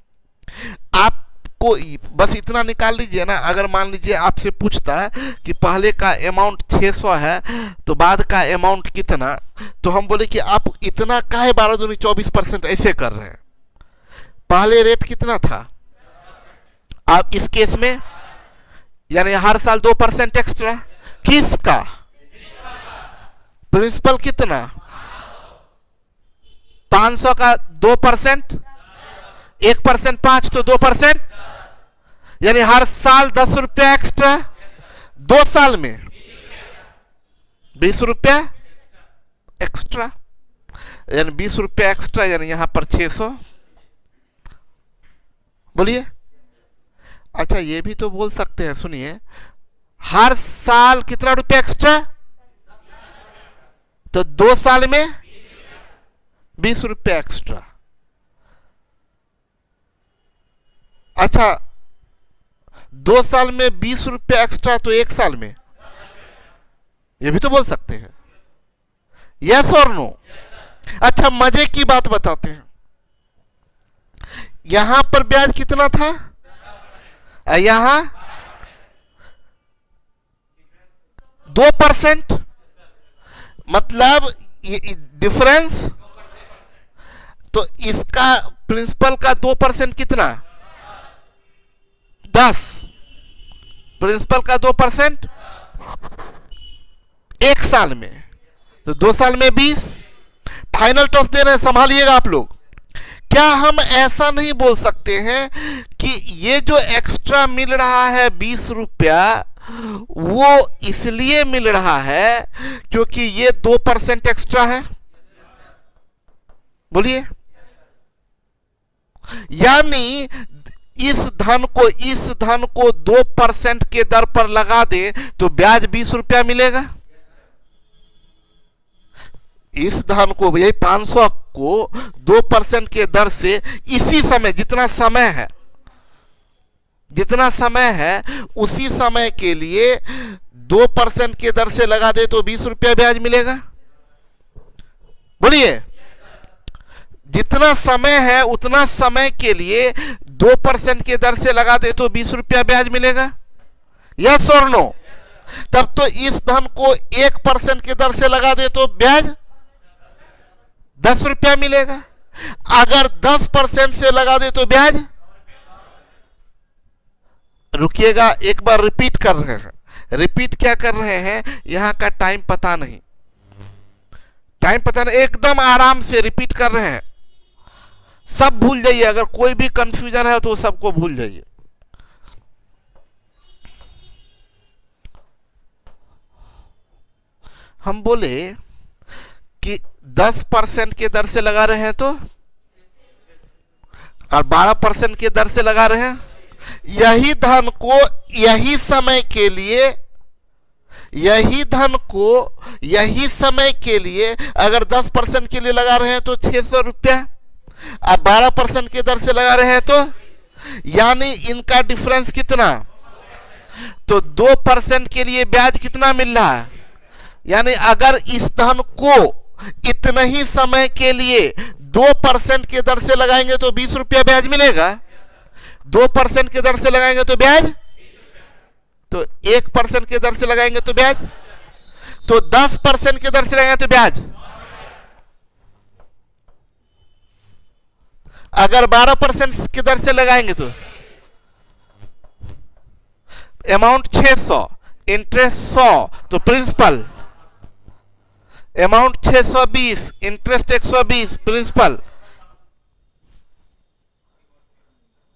आपको बस इतना निकाल लीजिए ना। अगर मान लीजिए आपसे पूछता है कि पहले का अमाउंट 600 है तो बाद का अमाउंट कितना, तो हम बोले कि आप इतना काहे 12 दूनी 24% ऐसे कर रहे हैं। पहले रेट कितना था? आप इस केस में यानी हर साल 2% एक्स्ट्रा। किसका? प्रिंसिपल कितना? 500 का 2%, 1% 5 तो 2%, यानी हर साल 10 रुपया एक्स्ट्रा। 2 साल में 20 रुपया एक्स्ट्रा, यानी 20 रुपया एक्स्ट्रा, यानी यहां पर 600। बोलिए। अच्छा ये भी तो बोल सकते हैं, सुनिए, हर साल कितना रुपया एक्स्ट्रा? तो 2 साल में 20 रुपया एक्स्ट्रा। अच्छा 2 साल में 20 रुपया एक्स्ट्रा, तो 1 साल में, ये भी तो बोल सकते हैं, यस और नो? अच्छा मजे की बात बताते हैं। यहां पर ब्याज कितना था? यहां 2%, मतलब डिफरेंस। तो इसका प्रिंसिपल का 2% कितना? 10। प्रिंसिपल का 2% 1 साल में, तो 2 साल में 20। फाइनल टॉस दे रहे हैं, संभालिएगा आप लोग। क्या हम ऐसा नहीं बोल सकते हैं कि ये जो एक्स्ट्रा मिल रहा है 20 रुपया, वो इसलिए मिल रहा है क्योंकि ये 2% एक्स्ट्रा है? बोलिए। यानी इस धन को 2% के दर पर लगा दे तो ब्याज 20 रुपया मिलेगा। इस धन को, यही 500 को 2% के दर से इसी समय, जितना समय है उसी समय के लिए 2% के दर से लगा दे तो 20 रुपया ब्याज मिलेगा। बोलिए। जितना समय है उतना समय के लिए 2% के दर से लगा दे तो 20 रुपया ब्याज मिलेगा, यस और नो? तब तो इस धन को 1% के दर से लगा दे तो ब्याज 10 रुपया मिलेगा। अगर 10% से लगा दे तो ब्याज, रुकिएगा एक बार रिपीट कर रहे हैं, रिपीट क्या कर रहे हैं, यहां का टाइम पता नहीं, टाइम पता नहीं, एकदम आराम से रिपीट कर रहे हैं। सब भूल जाइए, अगर कोई भी कंफ्यूजन है तो सबको भूल जाइए। हम बोले कि 10% के दर से लगा रहे हैं तो, और 12% के दर से लगा रहे हैं। यही धन को यही समय के लिए, यही धन को यही समय के लिए अगर 10% के लिए लगा रहे हैं तो 600 रुपया, अब 12% के दर से लगा रहे हैं तो, यानी इनका डिफरेंस कितना, तो 2% के लिए ब्याज कितना मिल रहा है। यानी अगर इस धन को इतने ही समय के लिए 2% के दर से लगाएंगे तो 20 रुपया ब्याज मिलेगा, 2% के दर से लगाएंगे तो ब्याज, तो 1% के दर से लगाएंगे तो ब्याज, तो 10% के दर से लगाएंगे तो ब्याज, अगर 12% के दर से लगाएंगे तो अमाउंट 600, इंटरेस्ट 100, तो प्रिंसिपल अमाउंट 620, इंटरेस्ट 120, प्रिंसिपल।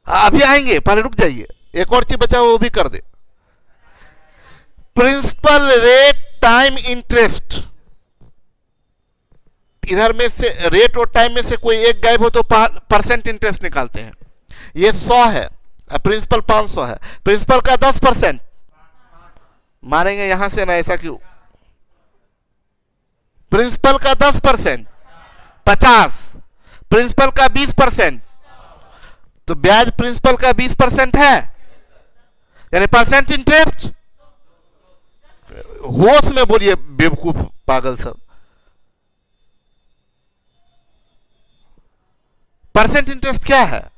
अभी आएंगे, पहले रुक जाइए, एक और चीज बचा वो भी कर दे। प्रिंसिपल रेट टाइम इंटरेस्ट, इधर में से रेट और टाइम में से कोई एक गायब हो तो परसेंट इंटरेस्ट निकालते हैं। ये 100 है, प्रिंसिपल 500 है, प्रिंसिपल का 10% मानेंगे यहां से ना, ऐसा क्यों, प्रिंसिपल का 10% 50, प्रिंसिपल का 20%, तो ब्याज प्रिंसिपल का 20% है, यानी परसेंट इंटरेस्ट, होश में बोलिए बेवकूफ पागल सब, परसेंट इंटरेस्ट क्या है,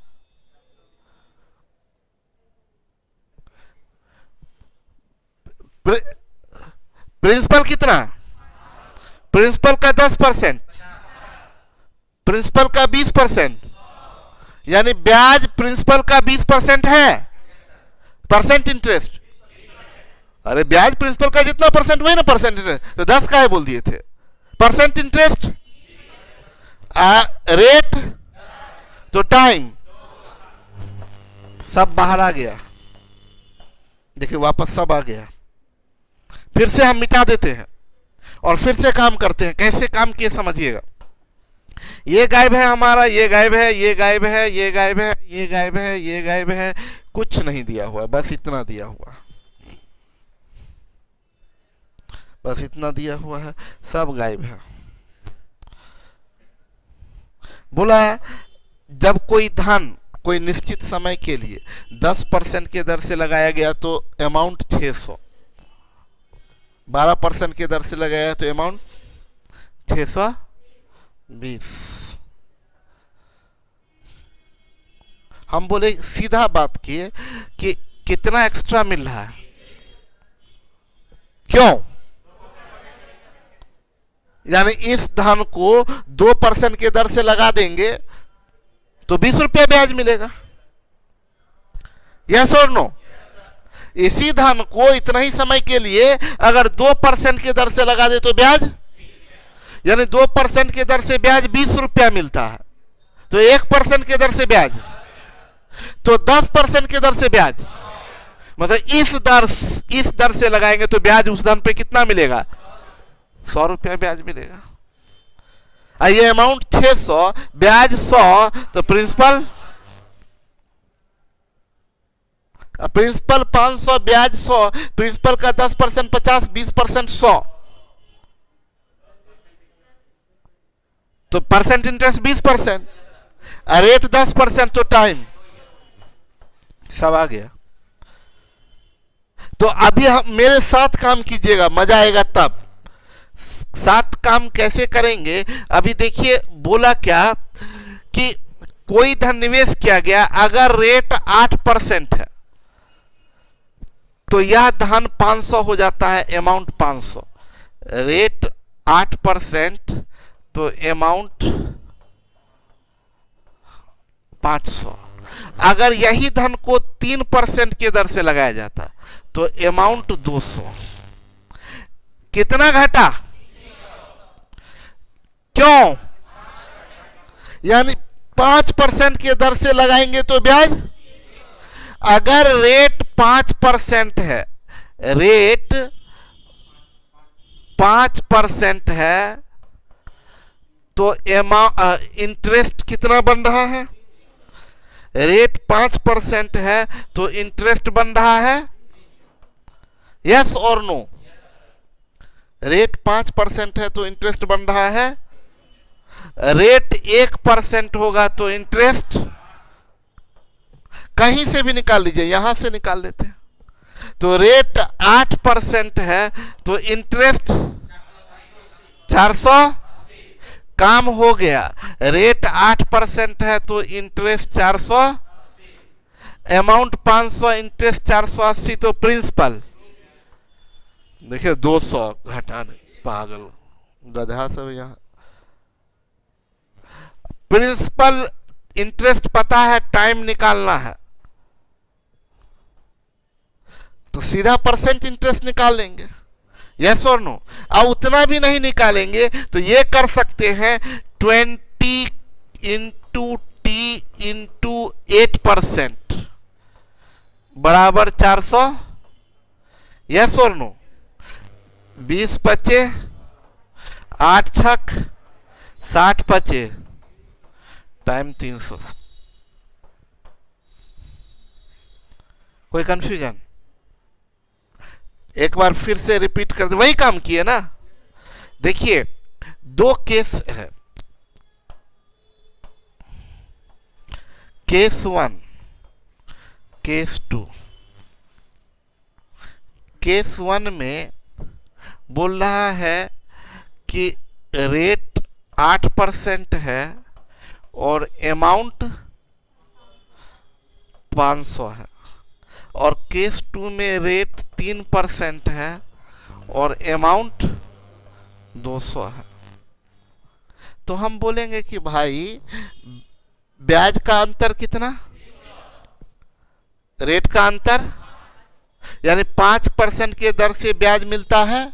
प्रिंसिपल कितना, प्रिंसिपल का 10%, प्रिंसिपल का 20%, यानी ब्याज प्रिंसिपल का 20% है, परसेंट इंटरेस्ट, अरे ब्याज प्रिंसिपल का जितना परसेंट हुए ना परसेंट इंटरेस्ट, तो 10 का है बोल दिए थे, परसेंट इंटरेस्ट, रेट, तो टाइम, सब बाहर आ गया, देखिए वापस सब आ गया। फिर से हम मिटा देते हैं और फिर से काम करते हैं। कैसे काम किए समझिएगा, ये गायब है हमारा, ये गायब है, ये गायब है, ये गायब है, ये गायब है, ये गायब है, कुछ नहीं दिया हुआ, बस इतना दिया हुआ, बस इतना दिया हुआ है, सब गायब है। बोला जब कोई धन कोई निश्चित समय के लिए 10% के दर से लगाया गया तो अमाउंट 600, 12% के दर से लगाया तो अमाउंट 620। हम बोले सीधा बात किए कि कितना एक्स्ट्रा मिल रहा है, क्यों, यानी इस धन को 2% के दर से लगा देंगे तो 20 रुपया ब्याज मिलेगा, यस और नो। इसी धन को इतना ही समय के लिए अगर 2% के दर से लगा दे तो ब्याज, यानी 2% के दर से ब्याज 20 रुपया मिलता है, तो 1% के दर से ब्याज, तो 10% के दर से ब्याज, मतलब इस दर से लगाएंगे तो ब्याज उस धन पे कितना मिलेगा, 100 रुपया ब्याज मिलेगा। ये अमाउंट 600, ब्याज 100, तो प्रिंसिपल 500, ब्याज 100, प्रिंसिपल का 10% 50, 20% 100, तो परसेंट इंटरेस्ट 20%, रेट 10%, तो टाइम सब आ गया। तो अभी हम मेरे साथ काम कीजिएगा, मजा आएगा तब। साथ काम कैसे करेंगे, अभी देखिए बोला क्या कि कोई धन निवेश किया गया, अगर रेट 8% है तो यह धन 500 हो जाता है, अमाउंट 500, रेट 8% तो अमाउंट 500। अगर यही धन को 3% के दर से लगाया जाता तो अमाउंट 200। कितना घटा? क्यों? यानी 5% के दर से लगाएंगे तो ब्याज, अगर रेट 5% है, रेट 5% है तो इंटरेस्ट कितना बन रहा है? रेट 5% है तो इंटरेस्ट बन रहा है, यस और नो? रेट 5% है तो इंटरेस्ट बन रहा है। रेट 1% होगा तो इंटरेस्ट, कहीं से भी निकाल लीजिए, यहां से निकाल लेते हैं। तो रेट 8% है तो इंटरेस्ट 400, काम हो गया। रेट 8% है तो इंटरेस्ट 400, अमाउंट 500, इंटरेस्ट 480, तो प्रिंसिपल देखिए 200 घटाने, पागल गधा सब यहां। प्रिंसिपल इंटरेस्ट पता है, टाइम निकालना है तो सीधा परसेंट इंटरेस्ट निकाल लेंगे, यस और नो? अब उतना भी नहीं निकालेंगे तो ये कर सकते हैं 20 इंटू टी इंटू 8% बराबर 400, यस और नो? 20 बचे, 8 छक 60 बचे, टाइम 300। कोई कंफ्यूजन? एक बार फिर से रिपीट कर दे, वही काम किए ना। देखिए 2 केस है, केस 1, केस 2। केस 1 में बोल रहा है कि रेट 8% है और अमाउंट 500 है, और केस 2 में रेट 3% है और अमाउंट 200 है। तो हम बोलेंगे कि भाई ब्याज का अंतर कितना? रेट का अंतर, यानी 5% के दर से ब्याज मिलता है,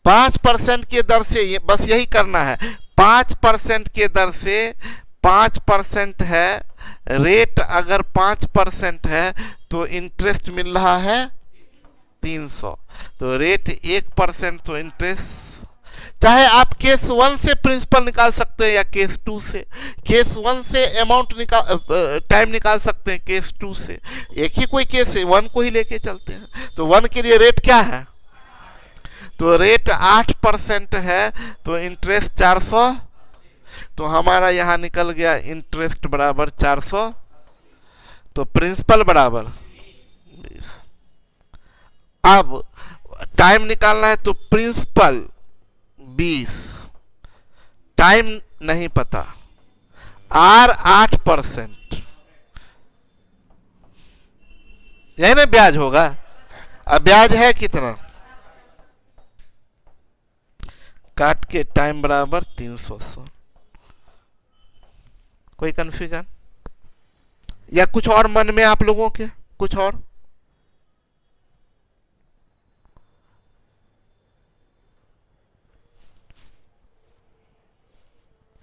5% के दर से, बस यही करना है। 5% के दर से 5% है, रेट अगर 5% है तो इंटरेस्ट मिल रहा है 300, तो रेट 1% तो इंटरेस्ट। चाहे आप केस 1 से प्रिंसिपल निकाल सकते हैं या केस 2 से। केस 1 से अमाउंट टाइम निकाल सकते हैं, केस 2 से। एक ही कोई केस है, 1 को ही लेके चलते हैं। तो 1 के लिए रेट क्या है? तो रेट 8% है तो इंटरेस्ट 400, तो हमारा यहां निकल गया इंटरेस्ट बराबर 400, तो प्रिंसिपल बराबर 20। अब टाइम निकालना है तो प्रिंसिपल 20, टाइम नहीं पता, आर 8%, यही ना ब्याज होगा। अब ब्याज है कितना? काट के टाइम बराबर 300। कोई कंफ्यूजन या कुछ और मन में आप लोगों के? कुछ और?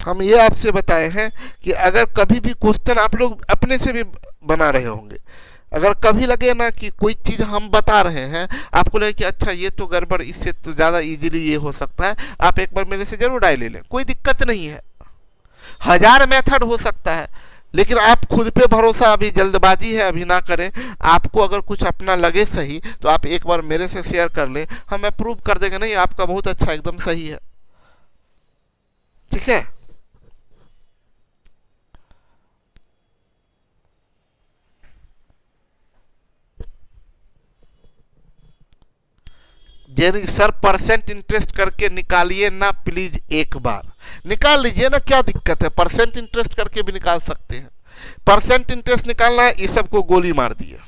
हम ये आपसे बताए हैं कि अगर कभी भी क्वेश्चन आप लोग अपने से भी बना रहे होंगे, अगर कभी लगे ना कि कोई चीज हम बता रहे हैं, आपको लगे कि अच्छा ये तो गड़बड़, इससे तो ज्यादा इजीली ये हो सकता है, आप एक बार मेरे से जरूर डायल ले लें, कोई दिक्कत नहीं है। 1000 मेथड हो सकता है, लेकिन आप खुद पे भरोसा, अभी जल्दबाजी है, अभी ना करें। आपको अगर कुछ अपना लगे सही तो आप एक बार मेरे से शेयर कर लें, हम अप्रूव कर देंगे, नहीं आपका बहुत अच्छा, एकदम सही है, ठीक है। यानी सर परसेंट इंटरेस्ट करके निकालिए ना प्लीज, एक बार निकाल लीजिए ना, क्या दिक्कत है? परसेंट इंटरेस्ट करके भी निकाल सकते हैं। परसेंट इंटरेस्ट निकालना है, इस सबको गोली मार दिए।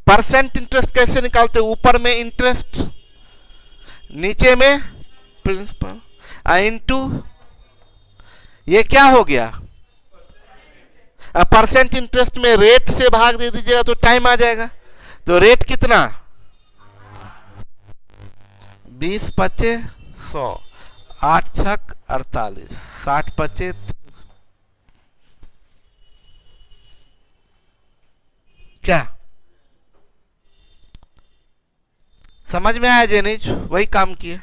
परसेंट इंटरेस्ट कैसे निकालते? ऊपर में इंटरेस्ट, नीचे में प्रिंसिपल, इनटू ये क्या हो गया? अब परसेंट इंटरेस्ट में रेट से भाग दे दीजिएगा तो टाइम आ जाएगा। तो रेट कितना, 20 पचे 100, 8 छक 48, 60 पचे 300। क्या समझ में आया जेनिज? वही काम किए,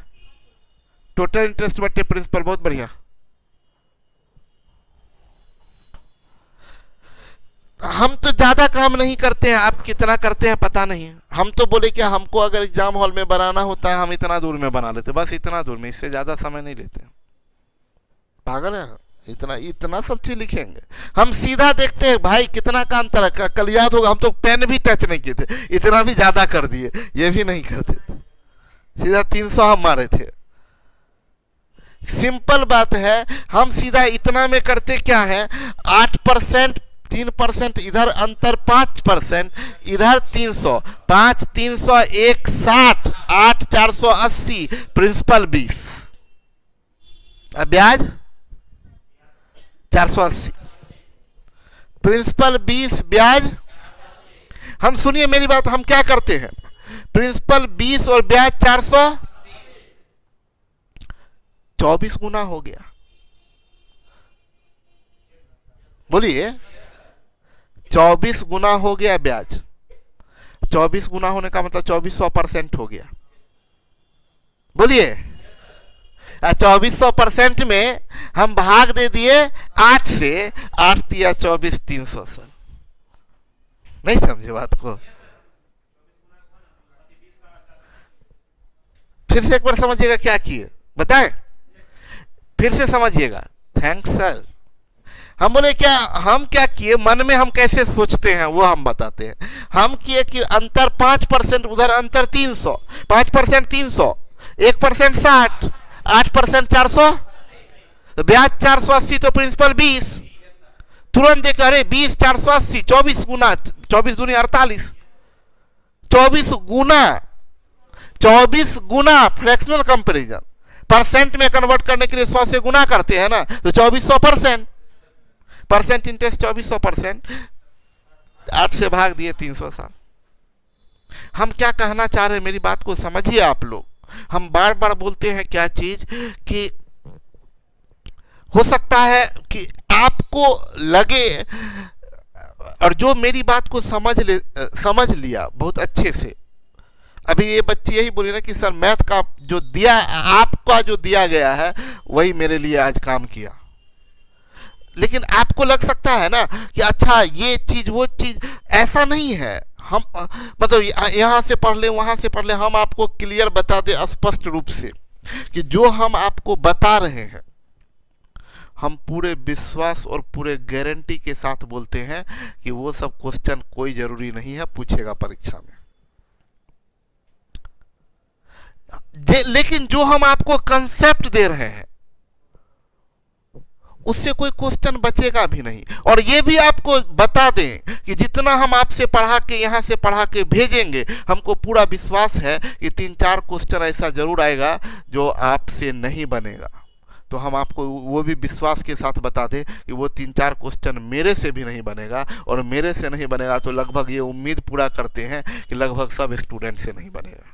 टोटल इंटरेस्ट बटे प्रिंसिपल। बहुत बढ़िया। हम तो ज्यादा काम नहीं करते हैं, आप कितना करते हैं पता नहीं। हम तो बोले कि हमको अगर एग्जाम हॉल में बनाना होता है हम इतना दूर में बना लेते, बस इतना दूर में, इससे ज्यादा समय नहीं लेते। पागल है, इतना इतना सब चीज लिखेंगे। हम सीधा देखते हैं भाई कितना का अंतर है। कल याद होगा हम तो पेन भी टच नहीं किए थे, इतना भी ज्यादा कर दिए, ये भी नहीं करते थे, सीधा 300 हम मारे थे। सिंपल बात है, हम सीधा इतना में करते क्या है, 8%, 3% इधर, अंतर 5%, इधर 300, 5 300 1 60, 8 480, प्रिंसिपल 20, अब ब्याज 480, प्रिंसिपल 20, ब्याज। हम सुनिए मेरी बात, हम क्या करते हैं, प्रिंसिपल 20 और ब्याज 400, 24 गुना हो गया। बोलिए, 24 गुना हो गया ब्याज। 24 गुना होने का मतलब 2400% हो गया। बोलिए, 2400% में हम भाग दे दिए 8 से, 8 दिया 24, 300 सर। नहीं समझे बात को? फिर से एक बार समझिएगा क्या किए, बताएं, फिर से समझिएगा। Thanks sir. हम बोले क्या, हम क्या किए, मन में हम कैसे सोचते हैं वो हम बताते हैं। हम किए कि अंतर 5%, उधर अंतर 300, 5% 300, 1% 60, 8% 400, तो ब्याज 480, तो प्रिंसिपल 20। तुरंत देखा, अरे 20 480, 24 गुना, 24 दूनी 48, 24 गुना, 24 गुना फ्रैक्शनल कंपैरिजन। परसेंट में कन्वर्ट करने के लिए 100 से गुना करते हैं ना, तो 2400%, परसेंट इंटरेस्ट 2400%, 8 से भाग दिए 360। हम क्या कहना चाह रहे हैं, मेरी बात को समझिए आप लोग। हम बार बार बोलते हैं क्या चीज, कि हो सकता है कि आपको लगे, और जो मेरी बात को समझ लिया बहुत अच्छे से। अभी ये बच्ची यही बोली ना कि सर मैथ का जो दिया, आपका जो दिया गया है वही मेरे लिए आज काम किया। लेकिन आपको लग सकता है ना कि अच्छा ये चीज वो चीज, ऐसा नहीं है। हम मतलब यहाँ से पढ़ ले वहां से पढ़ ले, हम आपको क्लियर बता दे स्पष्ट रूप से कि जो हम आपको बता रहे हैं, हम पूरे विश्वास और पूरे गारंटी के साथ बोलते हैं कि वो सब क्वेश्चन कोई जरूरी नहीं है, पूछेगा परीक्षा में। लेकिन जो हम आपको कंसेप्ट दे रहे हैं उससे कोई क्वेश्चन बचेगा भी नहीं। और ये भी आपको बता दें कि जितना हम आपसे पढ़ा के, यहाँ से पढ़ा के भेजेंगे, हमको पूरा विश्वास है कि 3-4 क्वेश्चन ऐसा जरूर आएगा जो आपसे नहीं बनेगा। तो हम आपको वो भी विश्वास के साथ बता दें कि वो 3-4 क्वेश्चन मेरे से भी नहीं बनेगा, और मेरे से नहीं बनेगा तो लगभग ये उम्मीद पूरा करते हैं कि लगभग सब स्टूडेंट से नहीं बनेगा।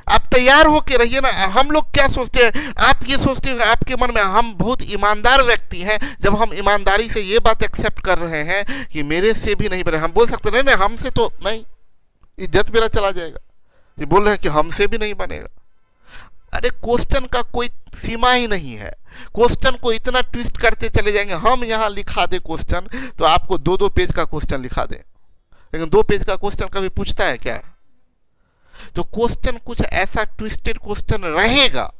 आप तैयार होके रहिए ना। हम लोग क्या सोचते हैं, आप ये सोचते हैं आपके मन में हम बहुत ईमानदार व्यक्ति हैं, जब हम ईमानदारी से ये बात एक्सेप्ट कर रहे हैं कि मेरे से भी नहीं बने। हम बोल सकते नहीं हमसे तो नहीं, इज्जत मेरा चला जाएगा। ये बोल रहे हैं कि हमसे भी नहीं बनेगा। अरे क्वेश्चन का कोई सीमा ही नहीं है, क्वेश्चन को इतना ट्विस्ट करते चले जाएंगे। हम यहाँ लिखा दे क्वेश्चन तो आपको 2-2 पेज का क्वेश्चन लिखा दे, लेकिन 2 पेज का क्वेश्चन कभी पूछता है क्या? तो क्वेश्चन कुछ ऐसा ट्विस्टेड क्वेश्चन रहेगा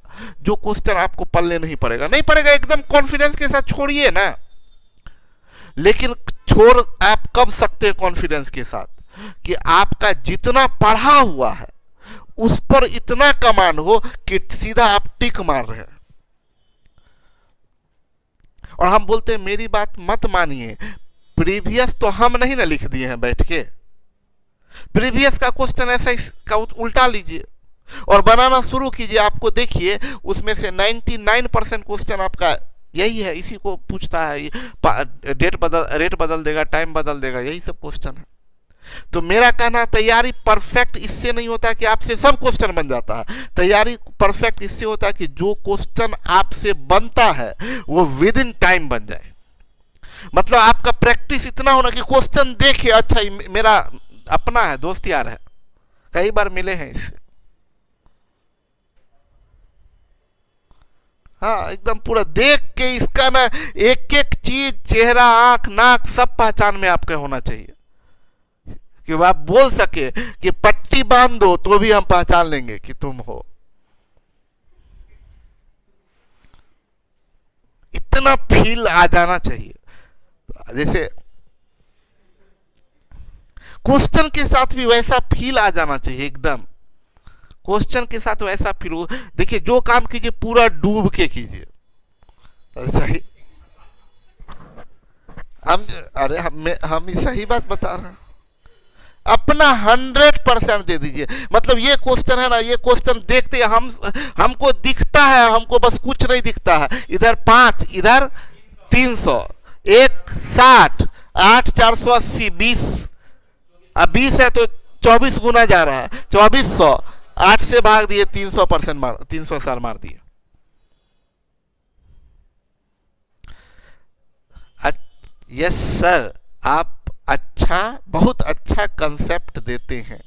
जो क्वेश्चन आपको पढ़ने नहीं पड़ेगा, नहीं पड़ेगा, एकदम कॉन्फिडेंस के साथ छोड़िए ना। लेकिन छोड़ आप कब सकते हैं कॉन्फिडेंस के साथ, कि आपका जितना पढ़ा हुआ है उस पर इतना कमांड हो कि सीधा आप टिक मार रहे हैं। और हम बोलते हैं मेरी बात मत मानिए, प्रीवियस तो हम नहीं ना लिख दिए हैं बैठ के। प्रीवियस का क्वेश्चन ऐसा का उल्टा लीजिए और बनाना शुरू कीजिए। आपको देखिए उसमें से 99% क्वेश्चन आपका यही है, इसी को पूछता है। रेट बदल देगा, टाइम बदल देगा, यही सब क्वेश्चन है। तो मेरा कहना, तैयारी परफेक्ट इससे नहीं होता कि आपसे सब क्वेश्चन बन जाता है। तैयारी परफेक्ट इससे होता है कि जो क्वेश्चन आपसे बनता है वो विद इन टाइम बन जाए। मतलब आपका प्रैक्टिस इतना होना कि क्वेश्चन देखे, अच्छा मेरा अपना है, दोस्त यार है, कई बार मिले हैं इससे, हाँ एकदम पूरा देख के इसका ना एक एक चीज, चेहरा, आंख, नाक, सब पहचान में आपके होना चाहिए कि आप बोल सके कि पट्टी बांध दो तो भी हम पहचान लेंगे कि तुम हो। इतना फील आ जाना चाहिए। जैसे क्वेश्चन के साथ भी वैसा फील आ जाना चाहिए, एकदम क्वेश्चन के साथ वैसा फील हो। देखिए जो काम कीजिए पूरा डूब के कीजिए, सही। हम अरे हम सही बात बता रहे हैं, अपना 100% दे दीजिए। मतलब ये क्वेश्चन है ना, ये क्वेश्चन देखते हमको दिखता है, हमको बस कुछ नहीं दिखता है, इधर 5, इधर 300, 1 60, 8 480, 20, अब 20 है तो 24 गुना जा रहा है, 2400, 8 से भाग दिए, 300% मार, 300 साल मार दिए। यस सर, आप अच्छा, बहुत अच्छा कंसेप्ट देते हैं।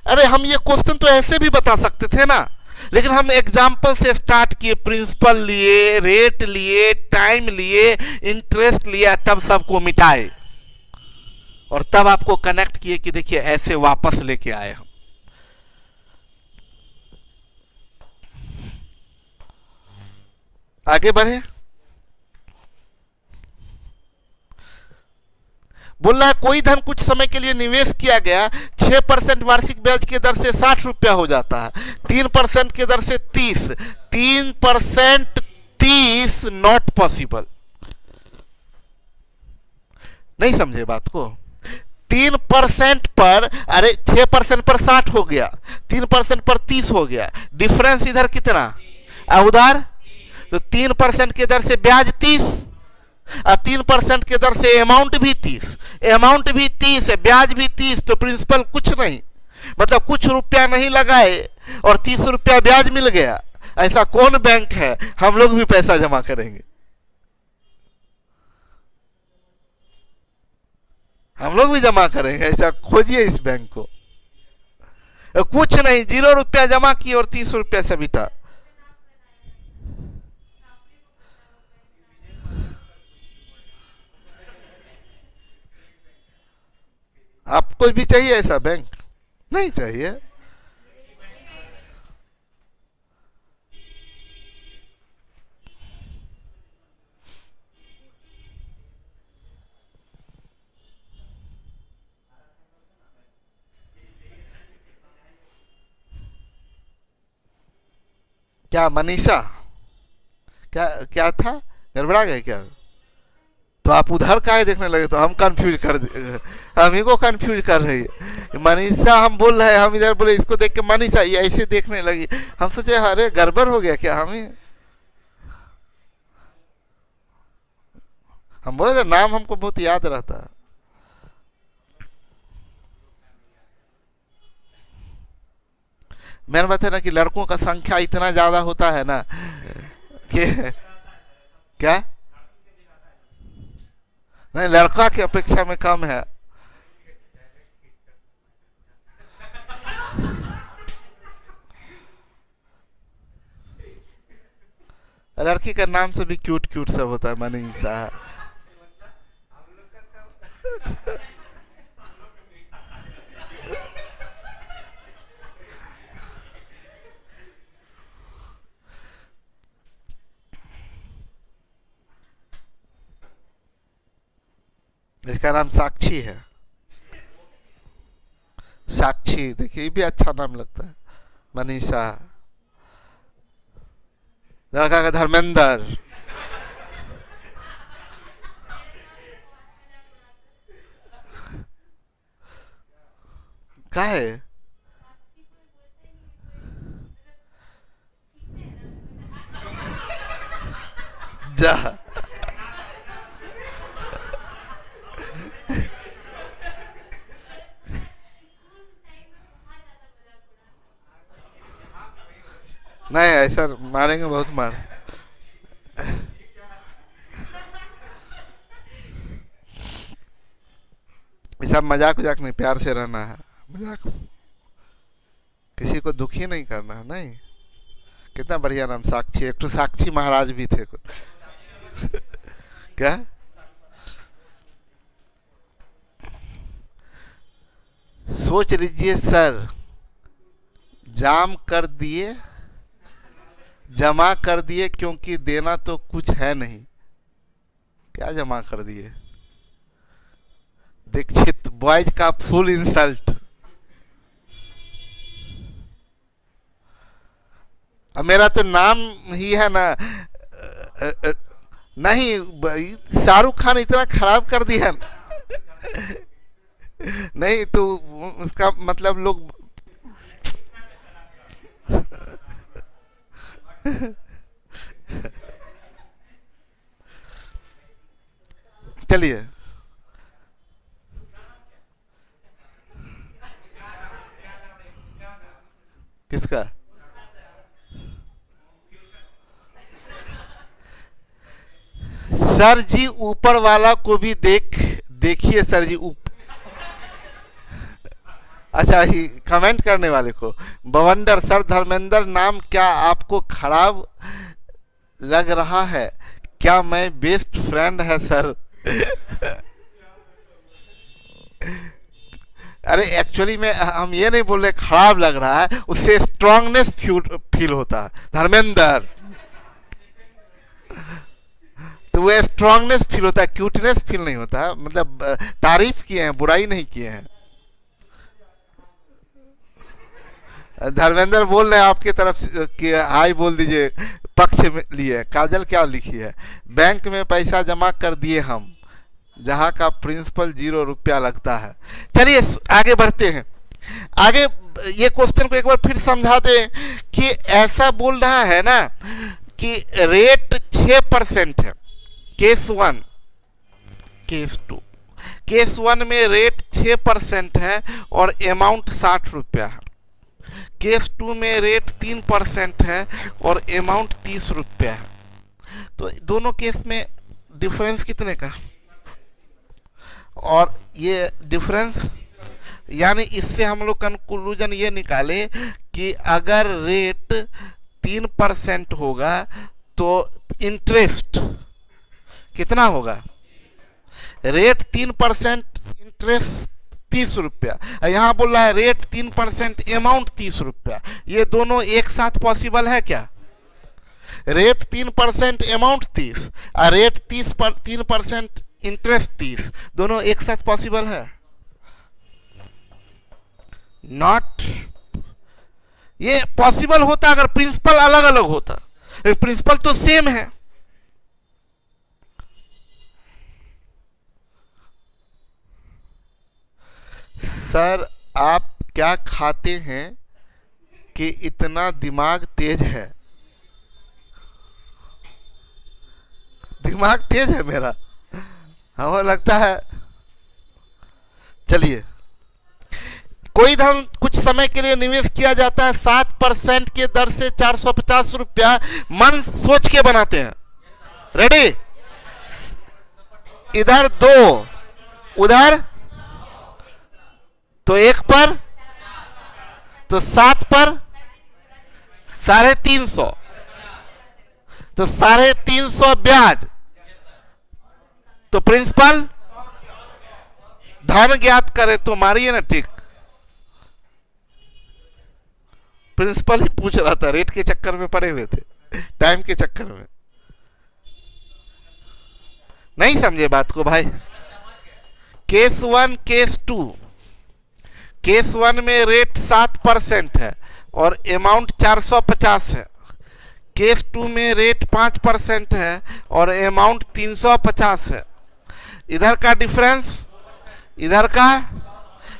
अरे हम ये क्वेश्चन तो ऐसे भी बता सकते थे ना, लेकिन हम एग्जाम्पल से स्टार्ट किए, प्रिंसिपल लिए, रेट लिए, टाइम लिए, इंटरेस्ट लिया, तब सबको मिटाए और तब आपको कनेक्ट किए कि देखिए ऐसे वापस लेके आए हम। आगे बढ़े। बोल रहा है कोई धन कुछ समय के लिए निवेश किया गया, 6% वार्षिक ब्याज की दर से 60 रुपया हो जाता है, 3% की दर से 30, 3% 30 नॉट पॉसिबल। नहीं समझे बात को? 3% पर, अरे 6% पर 60 हो गया, 3% पर 30 हो गया, डिफरेंस इधर कितना उधर, तो 3% की दर से ब्याज 30 और 3% के दर से अमाउंट भी 30, अमाउंट भी 30 है, ब्याज भी 30, तो प्रिंसिपल कुछ नहीं, मतलब कुछ रुपया नहीं लगाए और 30 रुपया ब्याज मिल गया। ऐसा कौन बैंक है? हम लोग भी पैसा जमा करेंगे, हम लोग भी जमा करेंगे, ऐसा खोजिए इस बैंक को। कुछ नहीं, 0 रुपया जमा किए और 30 रुपया से बीता। आपको भी चाहिए ऐसा बैंक? नहीं चाहिए। क्या मनीषा, क्या क्या था, गड़बड़ा गए क्या? तो आप उधर काहे देखने लगे? तो हम कंफ्यूज कर, हम ही को कंफ्यूज कर रही है। मनीषा हम बोल रहे हैं, हम इधर बोले इसको देख के मनीषा ये ऐसे देखने लगी, हम सोचे अरे गड़बड़ हो गया क्या? हम बोले थे नाम हमको बहुत याद रहता है। मैंने बताया ना कि लड़कों का संख्या इतना ज्यादा होता है ना कि क्या नहीं, लड़का की अपेक्षा में कम है। लड़की का नाम से भी क्यूट क्यूट सब होता है, मनीषा। इसका नाम साक्षी है, साक्षी, देखिए ये भी अच्छा नाम लगता है, मनीषा। लड़का का धर्मेंद्र, क्या है? जा नहीं ऐसा मारेंगे बहुत मार। ये सब मजाक उजाक नहीं, प्यार से रहना है। मजाक किसी को दुखी नहीं करना है। नहीं, कितना बढ़िया नाम साक्षी। एक तो साक्षी महाराज भी थे कुछ। क्या? सोच लीजिए सर, जाम कर दिए, जमा कर दिए, क्योंकि देना तो कुछ है नहीं। क्या जमा कर दिए? दीक्षित बॉयज का फुल इंसल्ट। अब मेरा तो नाम ही है ना। नहीं, शाहरुख खान इतना खराब कर दिया। नहीं तो उसका मतलब लोग चलिए, किसका? सर जी ऊपर वाला को भी देखिए सर जी अच्छा, ही कमेंट करने वाले को। बवंडर सर, धर्मेंद्र नाम क्या आपको खराब लग रहा है क्या? मैं बेस्ट फ्रेंड है सर। अरे एक्चुअली में हम ये नहीं बोल रहे खराब लग रहा है, उससे स्ट्रांगनेस फील होता है धर्मेंद्र। तो वो स्ट्रांगनेस फील होता है, क्यूटनेस फील नहीं होता है। मतलब तारीफ किए हैं, बुराई नहीं किए हैं। धर्मेंद्र बोल रहे हैं आपकी तरफ कि हाई बोल दीजिए, पक्ष में लिए। काजल क्या लिखी है? बैंक में पैसा जमा कर दिए हम, जहां का प्रिंसिपल 0 रुपया लगता है। चलिए आगे बढ़ते हैं। आगे ये क्वेश्चन को एक बार फिर समझा दें कि ऐसा बोल रहा है ना कि रेट 6% है केस 1, केस 2। केस 1 में रेट 6% है और अमाउंट 60 रुपया है। केस 2 में रेट 3% है और अमाउंट 30 रुपया है। तो दोनों केस में डिफरेंस कितने का? और ये डिफरेंस यानी इससे हम लोग कंक्लूजन ये निकाले कि अगर रेट 3% होगा तो इंटरेस्ट कितना होगा? रेट 3%, इंटरेस्ट 30 रुपया। यहां बोल रहा है रेट 3%, अमाउंट 30 रुपया। ये दोनों एक साथ पॉसिबल है क्या? रेट 3%, अमाउंट 30, और रेट 3%, इंटरेस्ट 30, दोनों एक साथ पॉसिबल है? नॉट। ये पॉसिबल होता अगर प्रिंसिपल अलग अलग होता, प्रिंसिपल तो सेम है। सर आप क्या खाते हैं कि इतना दिमाग तेज है? दिमाग तेज है मेरा, हमें लगता है। चलिए, कोई धन कुछ समय के लिए निवेश किया जाता है 7% के दर से 450 रुपया। मन सोच के बनाते हैं। रेडी? इधर 2, उधर तो 1 पर, तो 7 पर 350, तो 350 ब्याज, तो प्रिंसिपल धन ज्ञात करे तो मारिए ना टिक। प्रिंसिपल ही पूछ रहा था, रेट के चक्कर में पड़े हुए थे, टाइम के चक्कर में। नहीं समझे बात को भाई? Case 1, case 2। केस 1 में रेट 7% है और अमाउंट 450 है। केस 2 में रेट 5% है और अमाउंट 350 है। इधर का डिफरेंस, इधर का,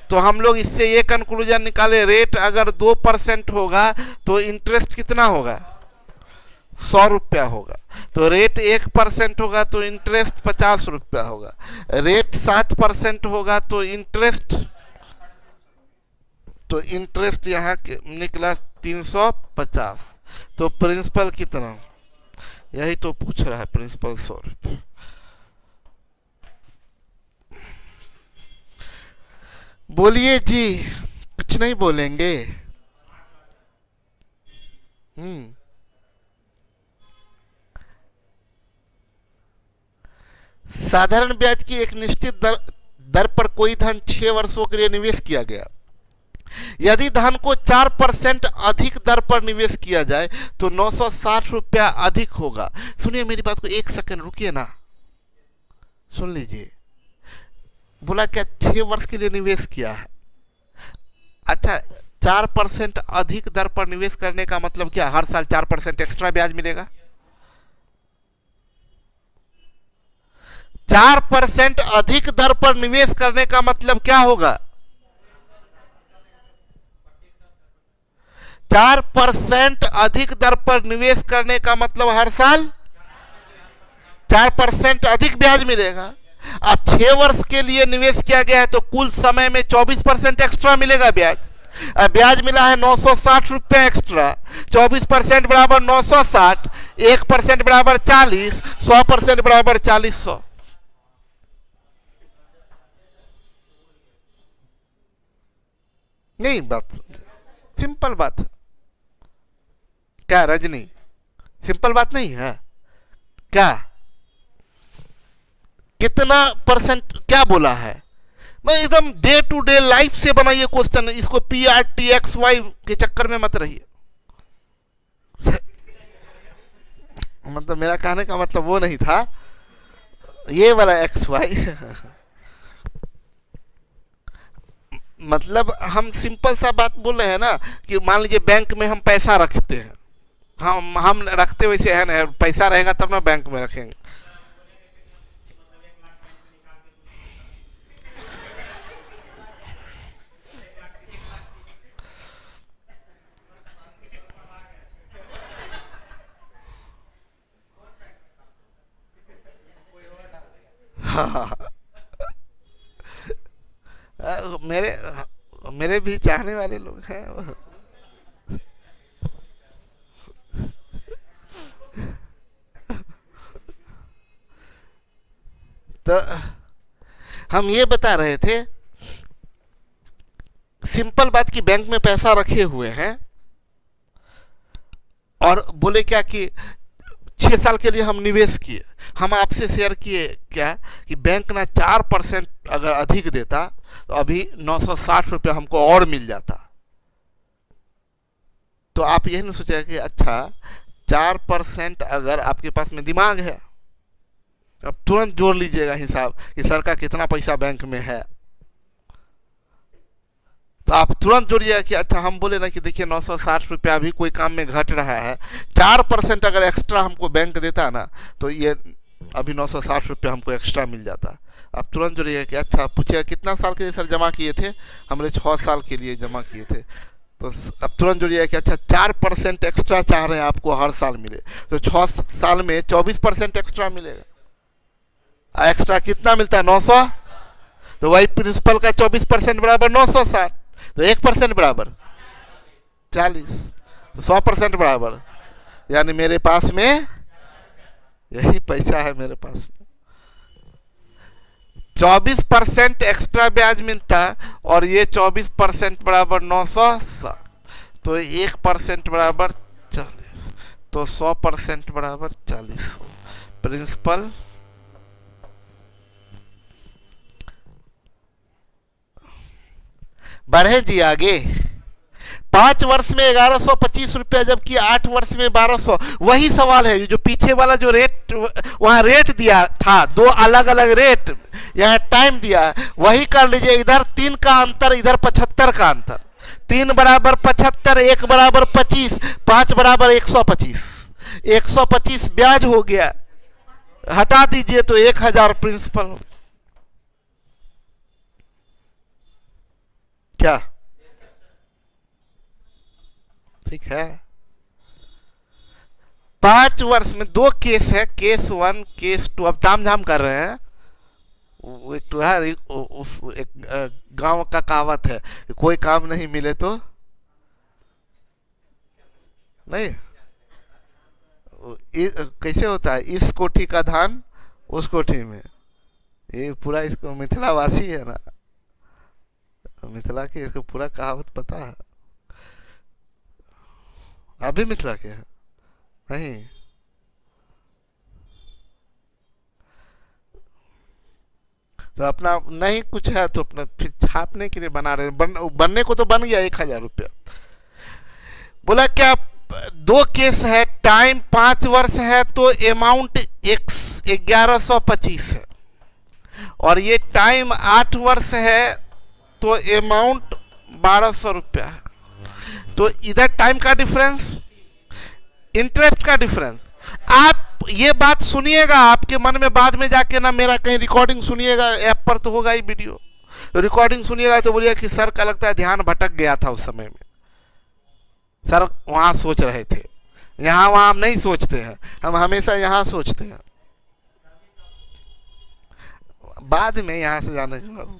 तो हम लोग इससे ये कंक्लूजन निकाले, रेट अगर 2% होगा तो इंटरेस्ट कितना होगा? 100 रुपया होगा। तो रेट 1% होगा तो इंटरेस्ट 50 रुपया होगा। रेट 7% होगा तो इंटरेस्ट यहाँ निकला 350। तो प्रिंसिपल कितना, यही तो पूछ रहा है, प्रिंसिपल 100 रुपये। बोलिए जी, कुछ नहीं बोलेंगे? साधारण ब्याज की एक निश्चित दर पर कोई धन 6 वर्षों के लिए निवेश किया गया। यदि धन को 4% अधिक दर पर निवेश किया जाए तो 960 रुपया अधिक होगा। सुनिए मेरी बात को, एक सेकंड रुकिए ना, सुन लीजिए। बोला क्या 6 वर्ष के लिए निवेश किया है। अच्छा, 4% अधिक दर पर निवेश करने का मतलब क्या, हर साल 4% एक्स्ट्रा ब्याज मिलेगा? 4% अधिक दर पर निवेश करने का मतलब क्या होगा? 4% अधिक दर पर निवेश करने का मतलब हर साल 4% अधिक ब्याज मिलेगा। अब 6 वर्ष के लिए निवेश किया गया है तो कुल समय में 24% एक्स्ट्रा मिलेगा ब्याज। अब ब्याज मिला है 960 रुपया एक्स्ट्रा, 24% बराबर 960, 1% बराबर 40, 100% बराबर 4000। नहीं, बात सिंपल बात है क्या रजनी? सिंपल बात नहीं है क्या? कितना परसेंट क्या बोला है? मैं एकदम डे टू डे लाइफ से बनाइए क्वेश्चन, इसको PRTXY के चक्कर में मत रहिए। मतलब मेरा कहने का मतलब वो नहीं था, ये वाला XY। मतलब हम सिंपल सा बात बोल रहे हैं ना कि मान लीजिए बैंक में हम पैसा रखते हैं, हम रखते वैसे है ना, पैसा रहेगा तब ना बैंक में रखेंगे। मेरे मेरे भी चाहने वाले लोग हैं। तो हम ये बता रहे थे सिंपल बात कि बैंक में पैसा रखे हुए हैं और बोले क्या कि 6 साल के लिए हम निवेश किए। हम आपसे शेयर किए क्या कि बैंक ना 4% अगर अधिक देता तो अभी 960 रुपया हमको और मिल जाता। तो आप यही नहीं सोचेगा कि अच्छा 4% अगर आपके पास में दिमाग है, अब तुरंत जोड़ लीजिएगा हिसाब कि सर का कितना पैसा बैंक में है, तो आप तुरंत जोड़िएगा कि अच्छा हम बोले ना कि देखिए 960 रुपया अभी कोई काम में घट रहा है, 4% अगर एक्स्ट्रा हमको बैंक देता ना तो ये अभी 960 रुपया हमको एक्स्ट्रा मिल जाता। आप तुरंत जोड़िएगा कि अच्छा पूछिएगा कितना साल के लिए सर जमा किए थे, हमने 6 साल के लिए जमा किए थे। तो अब तुरंत जोड़िएगा कि अच्छा 4% एक्स्ट्रा चाह रहे हैं आपको हर साल मिले, तो 6 साल में 24% एक्स्ट्रा मिलेगा। एक्स्ट्रा कितना मिलता है? 900। तो वही प्रिंसिपल का 24% बराबर 960, तो 1% बराबर 40, तो 100% बराबर, यानी मेरे पास में यही पैसा है मेरे पास में। 24% एक्स्ट्रा ब्याज मिलता और ये 24% बराबर 960, तो 1% बराबर 40, तो 100% बराबर 40। प्रिंसिपल बढ़े जी आगे। 5 वर्ष में 1125 रुपया जबकि 8 वर्ष में 1200। वही सवाल है जो पीछे वाला जो रेट वहां रेट दिया था, 2 अलग अलग रेट, यहाँ टाइम दिया, वही कर लीजिए। इधर 3 का अंतर, इधर 75 का अंतर। 3 बराबर 75, 1 बराबर 25, 5 बराबर 125। 125 ब्याज हो गया, हटा दीजिए तो 1000 प्रिंसिपल। क्या ठीक है? 5 वर्ष में 2 केस है, केस 1 केस 2। अब ताम झाम कर रहे हैं। वो एक तो है उस एक गांव का कहावत है, कोई काम नहीं मिले तो नहीं कैसे होता है, इस कोठी का धान उस कोठी में, ये पूरा इसको मिथिलावासी है ना, मिथिला के, इसको पूरा कहावत पता है। आप भी मिथिला के हैं? नहीं, तो अपना नहीं कुछ है तो अपना फिर छापने के लिए बना रहे, बनने को तो बन गया 1000 रुपया। बोला क्या, 2 केस है, टाइम 5 वर्ष है तो अमाउंट 1125 है, और ये टाइम 8 वर्ष है तो अमाउंट 1200 रुपया है। तो इधर टाइम का डिफरेंस, इंटरेस्ट का डिफरेंस। आप ये बात सुनिएगा, आपके मन में बाद में जाके ना, मेरा कहीं रिकॉर्डिंग सुनिएगा, ऐप पर तो होगा ही वीडियो, तो रिकॉर्डिंग सुनिएगा तो बोलिएगा कि सर का लगता है ध्यान भटक गया था उस समय में, सर वहां सोच रहे थे, यहाँ वहां हम नहीं सोचते हैं, हम हमेशा यहाँ सोचते हैं, बाद में यहाँ से जाने के बाद।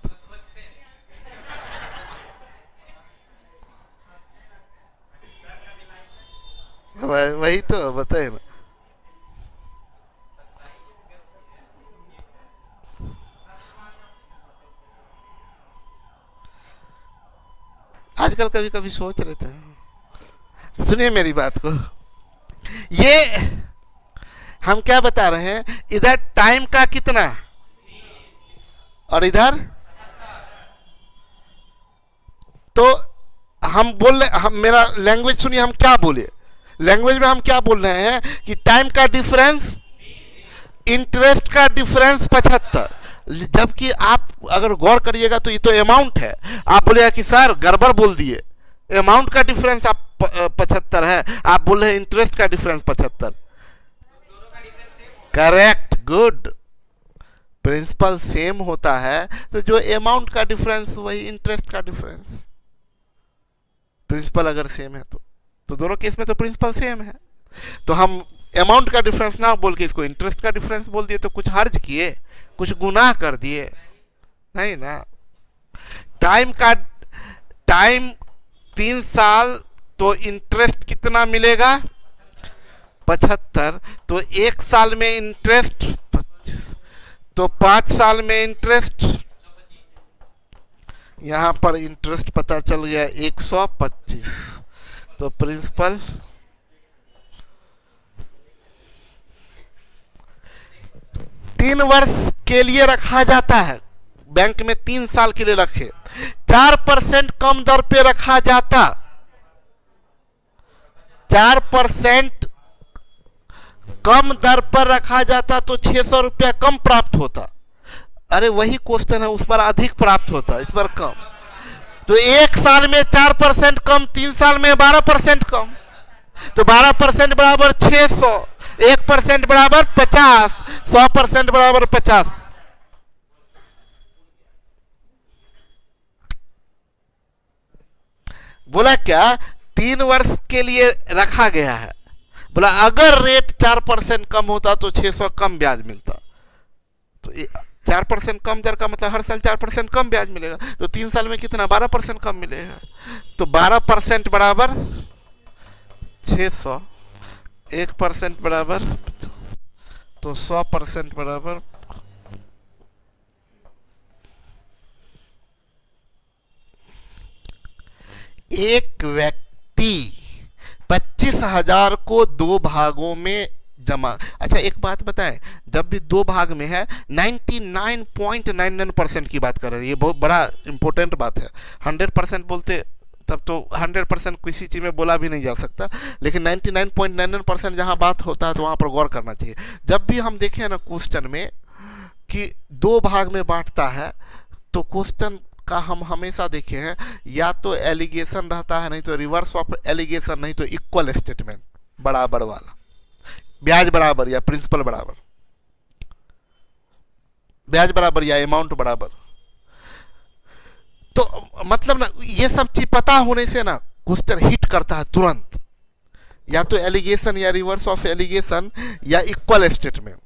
वही तो बताए ना, आजकल कभी कभी सोच लेते हैं। सुनिए मेरी बात को, ये हम क्या बता रहे हैं, इधर टाइम का कितना और इधर, तो हम बोल रहे, हम मेरा लैंग्वेज सुनिए, हम क्या बोले, लैंग्वेज में हम क्या बोल रहे हैं कि टाइम का डिफरेंस, इंटरेस्ट का डिफरेंस 75, जबकि आप अगर गौर करिएगा तो ये तो अमाउंट है, आप बोलेगा कि सर गड़बड़ बोल दिए, अमाउंट का डिफरेंस आप 75 है, आप बोल रहे हैं इंटरेस्ट का difference 75। Correct, good, principal same होता है तो जो अमाउंट का डिफरेंस वही इंटरेस्ट का डिफरेंस, प्रिंसिपल अगर सेम है तो दोनों केस में तो प्रिंसिपल सेम है, तो हम अमाउंट का डिफरेंस ना बोल के इसको इंटरेस्ट का डिफरेंस बोल दिए, तो कुछ हर्ज किए, कुछ गुनाह कर दिए नहीं ना। टाइम 3 साल तो इंटरेस्ट कितना मिलेगा 75, तो 1 साल में इंटरेस्ट 25, तो 5 साल में इंटरेस्ट, यहां पर इंटरेस्ट पता चल गया 125, तो प्रिंसिपल 3 वर्ष के लिए रखा जाता है, बैंक में 3 साल के लिए रखे, 4% कम दर पे रखा जाता, 4% कम दर पर रखा जाता तो 600 रुपया कम प्राप्त होता। अरे वही क्वेश्चन है, उस पर अधिक प्राप्त होता, इस पर कम, तो 1 साल में 4% कम, 3 साल में 12% कम, तो 12% बराबर 600, 1% बराबर 50, 100% बराबर 50। बोला क्या, 3 वर्ष के लिए रखा गया है, बोला अगर रेट 4% कम होता तो 600 कम ब्याज मिलता, तो 4% कम दर का मतलब हर साल 4% कम ब्याज मिलेगा, तो 3 साल में कितना 12% कम मिलेगा, तो 12% बराबर 600, 1% बराबर, तो 100% बराबर, एक व्यक्ति 25,000 को 2 भागों में जमा। अच्छा एक बात बताएं, जब भी 2 भाग में है 99.99% की बात कर रहे हैं, ये बहुत बड़ा इंपॉर्टेंट बात है। 100% बोलते तब तो 100% किसी चीज़ में बोला भी नहीं जा सकता, लेकिन 99.99% जहाँ बात होता है तो वहाँ पर गौर करना चाहिए। जब भी हम देखें ना क्वेश्चन में कि 2 भाग में बांटता है, तो क्वेश्चन का हम हमेशा देखे हैं, या तो एलिगेशन रहता है, नहीं तो रिवर्स ऑफ एलिगेशन, नहीं तो इक्वल स्टेटमेंट, बराबर वाला, ब्याज बराबर या प्रिंसिपल बराबर, ब्याज बराबर या अमाउंट बराबर। तो मतलब ना ये सब चीज पता होने से ना क्वेश्चन हिट करता है तुरंत, या तो एलिगेशन या रिवर्स ऑफ एलिगेशन या इक्वल स्टेटमेंट।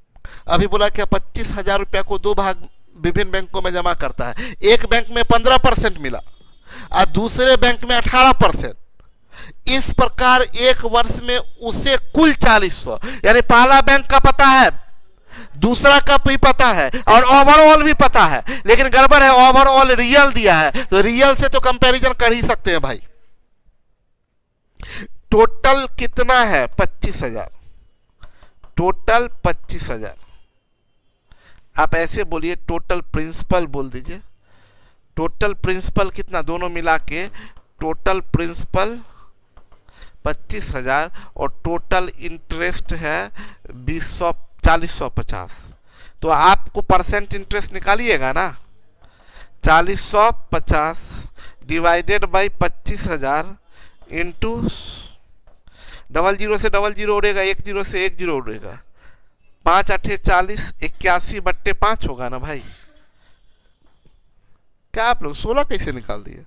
अभी बोला क्या 25,000 रुपया को 2 भाग विभिन्न बैंकों में जमा करता है, एक बैंक में 15% मिला और दूसरे बैंक में 18%, इस प्रकार एक वर्ष में उसे कुल 4000, यानी पहला बैंक का पता है, दूसरा का भी पता है और ओवरऑल भी पता है, लेकिन गड़बड़ है, ओवरऑल रियल दिया है, तो रियल से तो कंपैरिजन कर ही सकते हैं भाई। टोटल कितना है? 25,000, टोटल 25,000। आप ऐसे बोलिए, टोटल प्रिंसिपल बोल दीजिए। टोटल प्रिंसिपल कितना, दोनों मिला के टोटल प्रिंसिपल 25,000 और टोटल इंटरेस्ट है 4050। तो आपको परसेंट इंटरेस्ट निकालिएगा ना, 4050 डिवाइडेड बाई 25,000 इंटू 00 से 00 उड़ेगा, 10 से 10 उड़ेगा, 5 8 40, 81/5 होगा ना भाई। क्या आप लोग 16 कैसे निकाल दिए?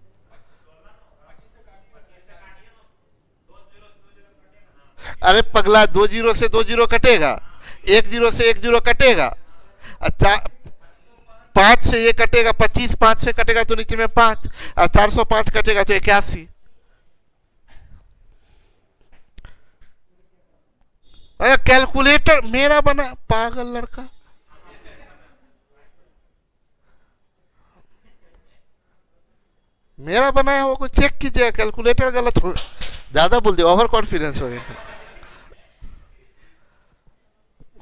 अरे पगला, 20 से 20 कटेगा, 10 से 10 कटेगा, अच्छा 5 से ये कटेगा, 25 5 से कटेगा तो नीचे में 5, और 405 कटेगा तो 81। अरे कैलकुलेटर मेरा बना, पागल लड़का। मेरा बनाया हुआ को चेक कीजिएगा, कैलकुलेटर गलत हो, ज्यादा बोल दिया, ओवर कॉन्फिडेंस हो गया।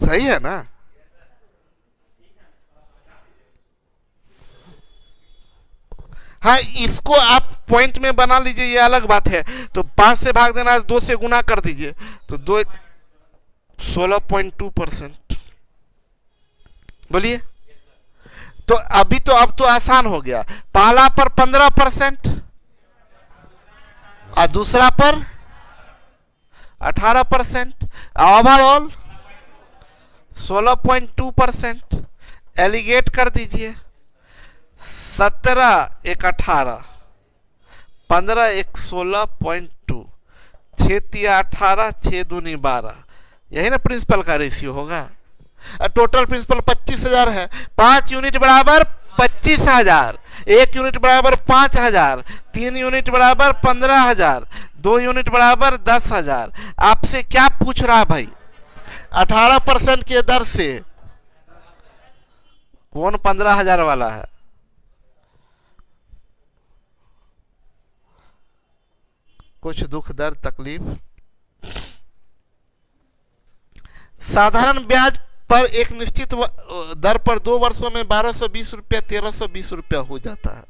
सही है ना? हाँ, इसको आप पॉइंट में बना लीजिए, ये अलग बात है। तो 5 से भाग देना, 2 से गुना कर दीजिए, तो 16.2%। बोलिए। तो अभी तो अब तो आसान हो गया, पहला पर 15% और दूसरा पर 18%, ओवरऑल 16.2%। एलिगेट कर दीजिए, 17 1 18, 15 1 16.2, 6 3 18, 6 दूनी 12, यही ना प्रिंसिपल का रेशियो होगा। टोटल प्रिंसिपल 25,000 है, 5 यूनिट बराबर 25,000, 1 यूनिट बराबर 5,000, 3 यूनिट बराबर 15,000, 2 यूनिट बराबर 10,000। आपसे क्या पूछ रहा भाई? 18% के दर से कौन 15,000 वाला है? कुछ दुख दर्द तकलीफ। साधारण ब्याज पर एक निश्चित दर पर 2 वर्षों में 1220 रुपया 1320 रुपया हो जाता है।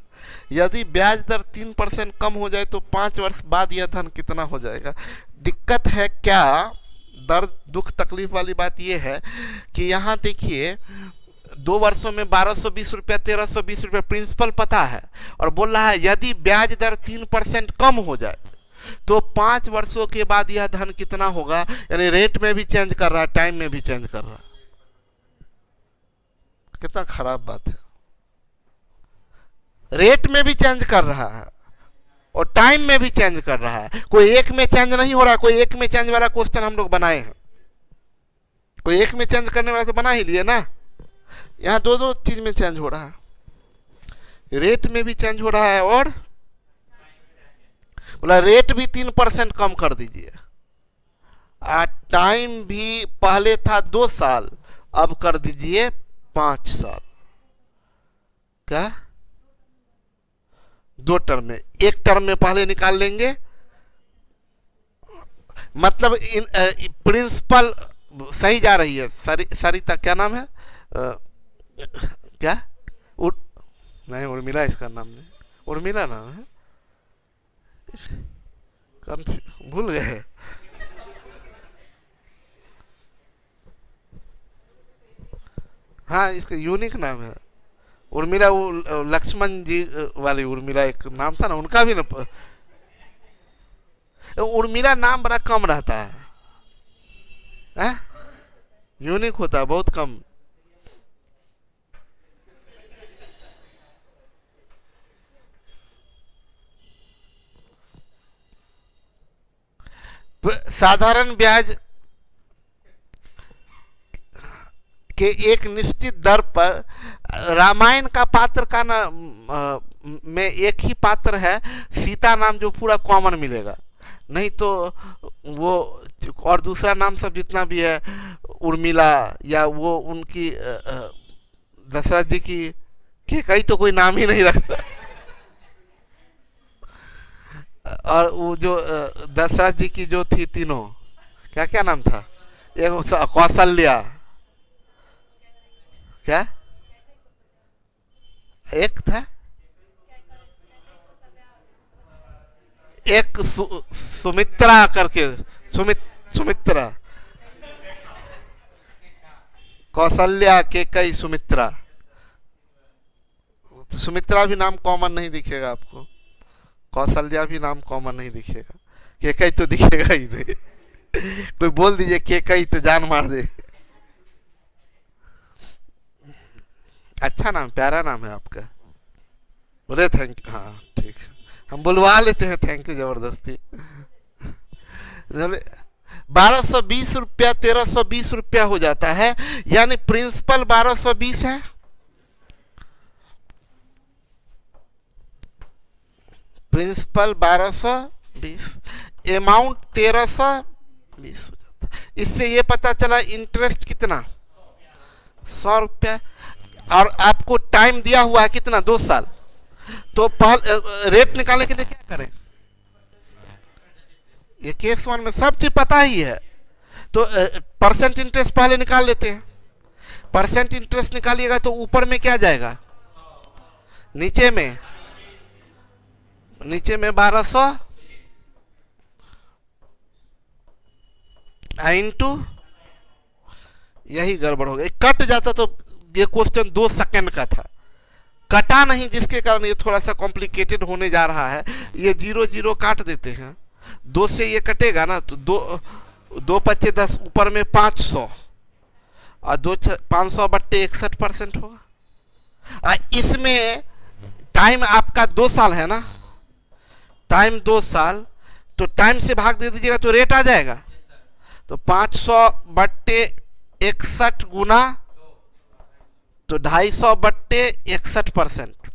यदि ब्याज दर 3% कम हो जाए तो 5 वर्ष बाद यह धन कितना हो जाएगा? दिक्कत है क्या? दर्द दुख तकलीफ वाली बात यह है कि यहाँ देखिए, 2 वर्षों में 1220 रुपया 1320 रुपया प्रिंसिपल पता है, और बोल रहा है यदि ब्याज दर 3% कम हो जाए तो 5 वर्षों के बाद यह धन कितना होगा। यानी रेट में भी चेंज कर रहा है, टाइम में भी चेंज कर रहा है। कितना खराब बात है। रेट में भी चेंज कर रहा है और टाइम में भी चेंज कर रहा है। कोई एक में चेंज नहीं हो रहा। कोई एक में चेंज वाला क्वेश्चन हम लोग बनाए हैं, कोई एक में चेंज करने वाला तो बना ही लिए ना। यहां दो चीज में चेंज हो रहा है, रेट में भी चेंज हो रहा है और बोला रेट भी 3% कम कर दीजिए, टाइम भी पहले था 2 साल, अब कर दीजिए 5 साल। क्या? 2 टर्म में, एक टर्म में पहले निकाल लेंगे, मतलब प्रिंसिपल सही जा रही है। सरिता क्या नाम है? क्या नहीं, उर्मिला इसका नाम नहीं, उर्मिला नाम है, भूल गए। हाँ, इसका यूनिक नाम है उर्मिला। वो लक्ष्मण जी वाली उर्मिला एक नाम था ना, उनका भी ना। उर्मिला नाम बड़ा कम रहता है, यूनिक होता है बहुत कम। साधारण ब्याज के एक निश्चित दर पर, रामायण का पात्र का में एक ही पात्र है सीता नाम, जो पूरा कॉमन मिलेगा। नहीं तो वो और दूसरा नाम सब जितना भी है, उर्मिला या वो उनकी दशरथ जी की केकई तो कोई नाम ही नहीं रखता। और वो जो दशरथ जी की जो थी तीनों, क्या क्या नाम था, एक कौशल्या, क्या एक था, एक सुमित्रा करके, सुमित्रा, कौशल्या, केकई, सुमित्रा। सुमित्रा भी नाम कॉमन नहीं दिखेगा आपको, कौशल्या भी नाम कॉमन नहीं दिखेगा, केकई तो दिखेगा ही नहीं। कोई बोल दीजिए केकई तो जान मार दे। अच्छा नाम, प्यारा नाम है आपका। बोले थैंक यू, हाँ ठीक है, हम बुलवा लेते हैं थैंक यू जबरदस्ती। 1220 रुपया 1320 रुपया हो जाता है, यानी प्रिंसिपल 1220 है, प्रिंसिपल 1220, अमाउंट 1320 हो जाता है। इससे ये पता चला इंटरेस्ट कितना, 100 रुपया, और आपको टाइम दिया हुआ है कितना, 2 साल। तो रेट निकालने के लिए क्या करें, ये केस 1 में सब चीज पता ही है, तो परसेंट इंटरेस्ट पहले निकाल लेते हैं। परसेंट इंटरेस्ट निकालिएगा तो ऊपर में क्या जाएगा, नीचे में 1200 इंटू, यही गड़बड़ हो गया, कट जाता तो ये क्वेश्चन 2 सेकंड का था, कटा नहीं, जिसके कारण ये थोड़ा सा कॉम्प्लिकेटेड होने जा रहा है। ये 0 0 काट देते हैं, 2 से ये कटेगा ना, तो 2 25 10, ऊपर में 500 और 500 बट्टे 61% होगा। इसमें टाइम आपका 2 साल है ना, टाइम 2 साल, तो टाइम से भाग दे दीजिएगा तो रेट आ जाएगा। तो 500 बट्टे 61 गुना तो 250 बट्टे 61%।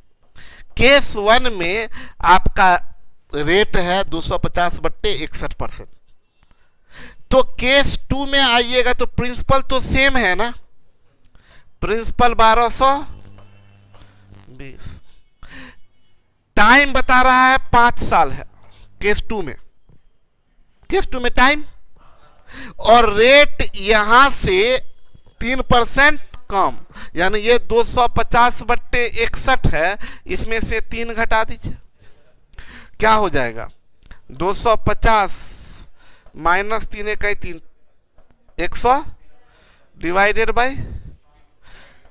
केस 1 में आपका रेट है 250 बट्टे 61%। तो केस 2 में आइएगा तो प्रिंसिपल तो सेम है ना, प्रिंसिपल 1220, टाइम बता रहा है 5 साल है केस 2 में, केस 2 में टाइम, और रेट यहां से 3% कम, यानी ये 250 बट्टे 61 है, इसमें से 3 घटा दीजिए, क्या हो जाएगा, 250 माइनस 3 इकाई 3, 100 डिवाइडेड बाय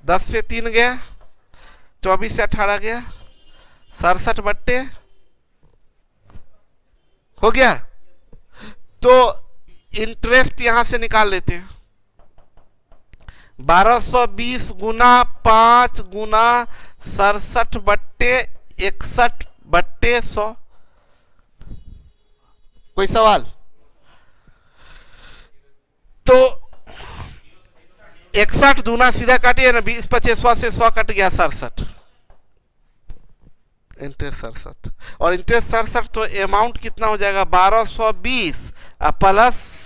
10 से 3 गया, 24 से 18 गया, 67 बट्टे हो गया। तो इंटरेस्ट यहां से निकाल लेते हैं, 1220 गुना 5 गुना 67 बट्टे 61 बट्टे 100। कोई सवाल? तो 61 दूना सीधा काटिए ना, 20 25 100 से 100 कट गया 67, इंटरेस्ट 67, और इंटरेस्ट 67, तो अमाउंट कितना हो जाएगा 1220 प्लस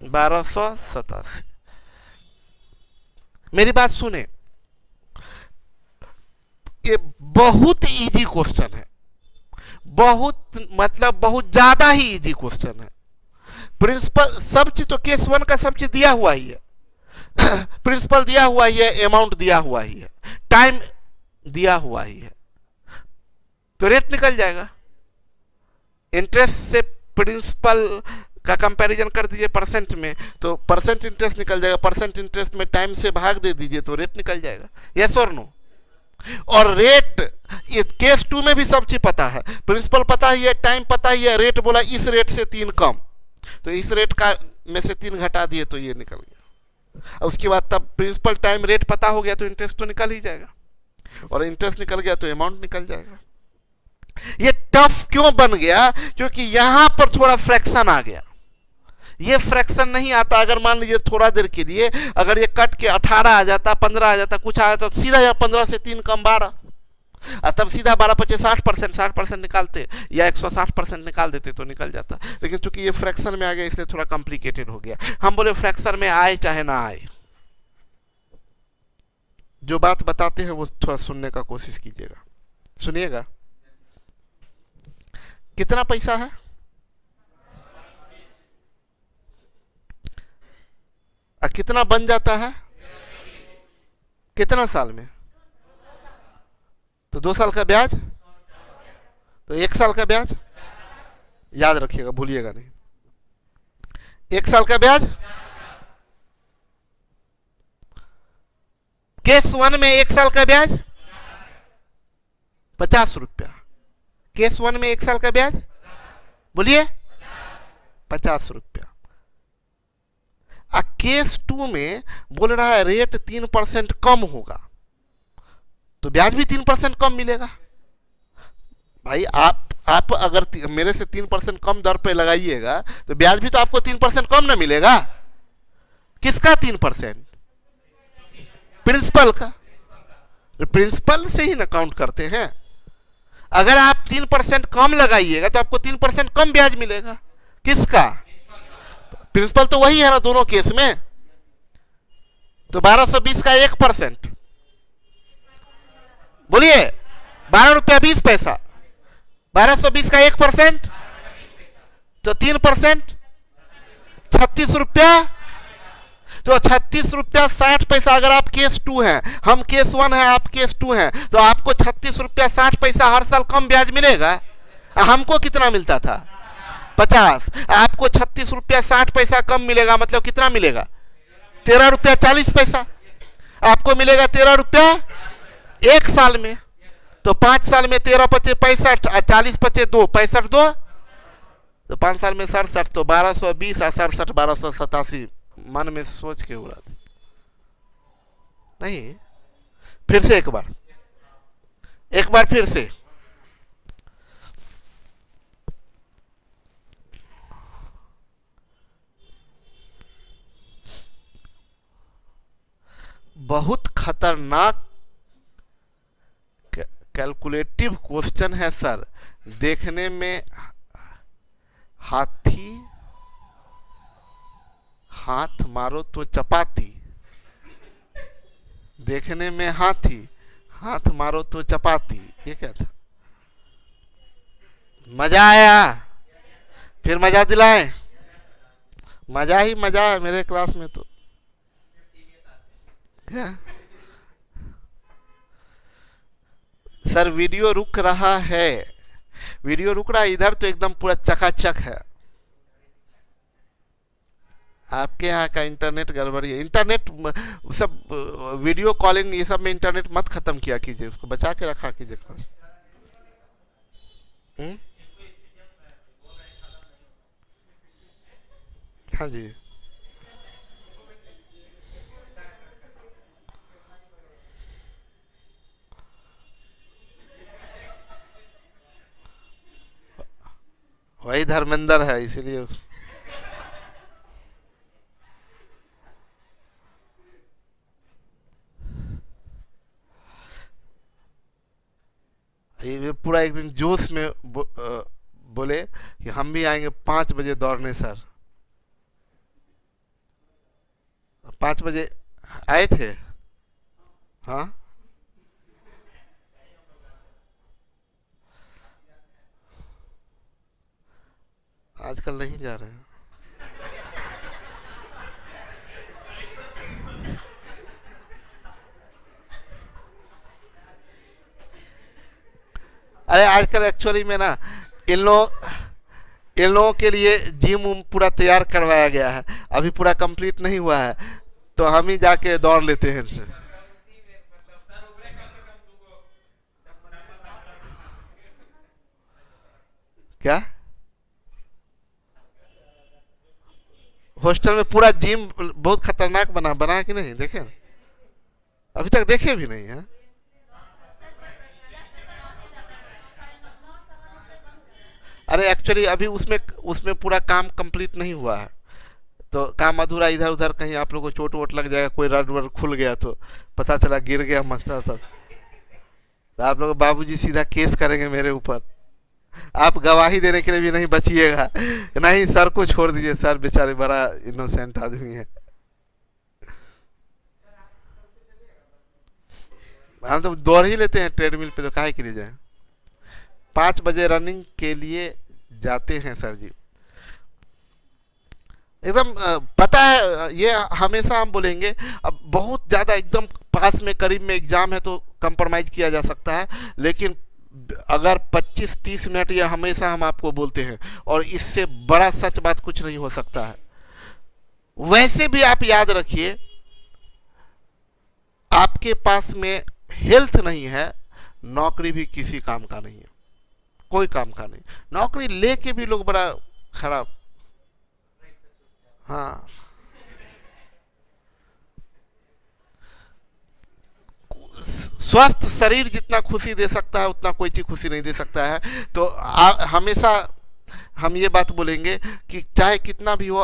1287। मेरी बात सुने, ये बहुत इजी क्वेश्चन है, बहुत मतलब बहुत ज्यादा ही इजी क्वेश्चन है। प्रिंसिपल सब चीज तो केस 1 का सब चीज दिया हुआ ही है, प्रिंसिपल दिया हुआ ही है, अमाउंट दिया हुआ ही है, टाइम दिया हुआ ही है, तो रेट निकल जाएगा। इंटरेस्ट से प्रिंसिपल का कंपैरिजन कर दीजिए परसेंट में, तो परसेंट इंटरेस्ट निकल जाएगा, परसेंट इंटरेस्ट में टाइम से भाग दे दीजिए तो रेट निकल जाएगा। यस और नो? और रेट केस 2 में भी सब चीज पता है, प्रिंसिपल पता ही है, टाइम पता ही है, रेट बोला इस रेट से 3 कम, तो इस रेट का में से 3 घटा दिए तो ये निकल गया। उसके बाद तब प्रिंसिपल टाइम रेट पता हो गया तो इंटरेस्ट तो निकल ही जाएगा, और इंटरेस्ट निकल गया तो अमाउंट निकल जाएगा। ये टफ क्यों बन गया? क्योंकि यहां पर थोड़ा फ्रैक्शन आ गया, ये फ्रैक्शन नहीं आता। अगर मान लीजिए थोड़ा देर के लिए अगर ये कट के 18 आ जाता, 15 आ जाता, कुछ आ जाता, तो सीधा यहाँ 15 से 3 कम 12, तब सीधा 12 25 60%, 60% निकालते या 160% निकाल देते तो निकल जाता। लेकिन चूंकि ये फ्रैक्शन में आ गया इसलिए थोड़ा कॉम्प्लिकेटेड हो गया। हम बोले फ्रैक्शन में आए चाहे ना आए, जो बात बताते हैं वो थोड़ा सुनने का कोशिश कीजिएगा, सुनिएगा। कितना पैसा है? कितना बन जाता है? कितना साल में? तो 2 साल का ब्याज, तो 1 साल का ब्याज, याद रखिएगा, भूलिएगा नहीं। 1 साल का ब्याज, केस 1 में 1 साल का ब्याज 50 रुपया। केस 1 में 1 साल का ब्याज, बोलिए 50 रुपया। केस 2 में बोल रहा है रेट 3% कम होगा, तो ब्याज भी 3% कम मिलेगा। भाई आप अगर मेरे से 3% कम दर पे लगाइएगा तो ब्याज भी तो आपको 3% कम ना मिलेगा। किसका 3%? प्रिंसिपल का। प्रिंसिपल से ही ना काउंट करते हैं। अगर आप 3% कम लगाइएगा तो आपको 3% कम ब्याज मिलेगा। किसका? प्रिंसिपल तो वही है ना दोनों केस में। तो 1220 का 1%, बोलिए 12 रुपया 20 पैसा। 1220 का 1% तो 3% 36 रुपया। तो 36 रुपया 60 पैसा। अगर आप केस 2 हैं, हम केस 1 है, आप केस 2 हैं, तो आपको 36 रुपया 60 पैसा हर साल कम ब्याज मिलेगा। हमको कितना मिलता था? 50। आपको 36 रुपया 60 पैसा कम मिलेगा, मतलब कितना मिलेगा? 13 रुपया 40 पैसा। आपको मिलेगा 13 रुपया 1 साल में। तो 5 साल में 13 पचे 65, 40 पचे 2, 65 2, तो 5 साल में 67। तो 1220 और 67 1287। मन में सोच के उड़ा दे। नहीं, फिर से एक बार फिर से। बहुत खतरनाक कैलकुलेटिव क्वेश्चन है सर। देखने में हाथी, हाथ मारो तो चपाती। देखने में हाथी, हाथ मारो तो चपाती। ये क्या था? मजा आया? फिर मजा दिलाएं? मजा ही मजा है मेरे क्लास में तो। क्या सर वीडियो रुक रहा है? वीडियो रुक रहा है इधर तो एकदम पूरा चकाचक है। आपके यहाँ का इंटरनेट गड़बड़ी है। इंटरनेट सब वीडियो कॉलिंग ये सब में इंटरनेट मत खत्म किया कीजिए, उसको बचा के रखा कीजिए क्लास। हाँ जी, वही धर्मेंद्र है इसीलिए। ये पूरा एक दिन जोश में बोले कि हम भी आएंगे 5 बजे दौड़ने सर। 5 बजे आए थे। हाँ, आजकल नहीं जा रहे हैं। अरे आजकल एक्चुअली में ना इन लोगों के लिए जिम पूरा तैयार करवाया गया है। अभी पूरा कंप्लीट नहीं हुआ है तो हम ही जाके दौड़ लेते हैं इनसे। क्या हॉस्टल में पूरा जिम बहुत खतरनाक बना कि नहीं? देखे अभी तक देखे भी नहीं है। अरे एक्चुअली अभी उसमें पूरा काम कंप्लीट नहीं हुआ है तो काम अधूरा। इधर उधर कहीं आप लोगों को चोट वोट लग जाएगा, कोई रड वड खुल गया तो पता चला गिर गया मरता सब। तो आप लोग बाबूजी सीधा केस करेंगे मेरे ऊपर। आप गवाही देने के लिए भी नहीं बचिएगा। नहीं, सर को छोड़ दीजिए, सर बेचारे बड़ा इनोसेंट आदमी है। हम तो दौड़ ही लेते हैं ट्रेडमिल पे, तो काहे के लिए जाए। 5 बजे रनिंग के लिए जाते हैं सर जी। एकदम पता है, ये हमेशा हम बोलेंगे। अब बहुत ज़्यादा एकदम पास में करीब में एग्जाम है तो कंप्रोमाइज़ किया जा सकता है, लेकिन अगर 25-30 मिनट, ये हमेशा हम आपको बोलते हैं, और इससे बड़ा सच बात कुछ नहीं हो सकता है। वैसे भी आप याद रखिए, आपके पास में हेल्थ नहीं है, नौकरी भी किसी काम का नहीं है, कोई काम का नहीं। नौकरी लेके भी लोग बड़ा खराब। हाँ, स्वस्थ शरीर जितना खुशी दे सकता है उतना कोई चीज खुशी नहीं दे सकता है। तो हमेशा हम ये बात बोलेंगे कि चाहे कितना भी हो,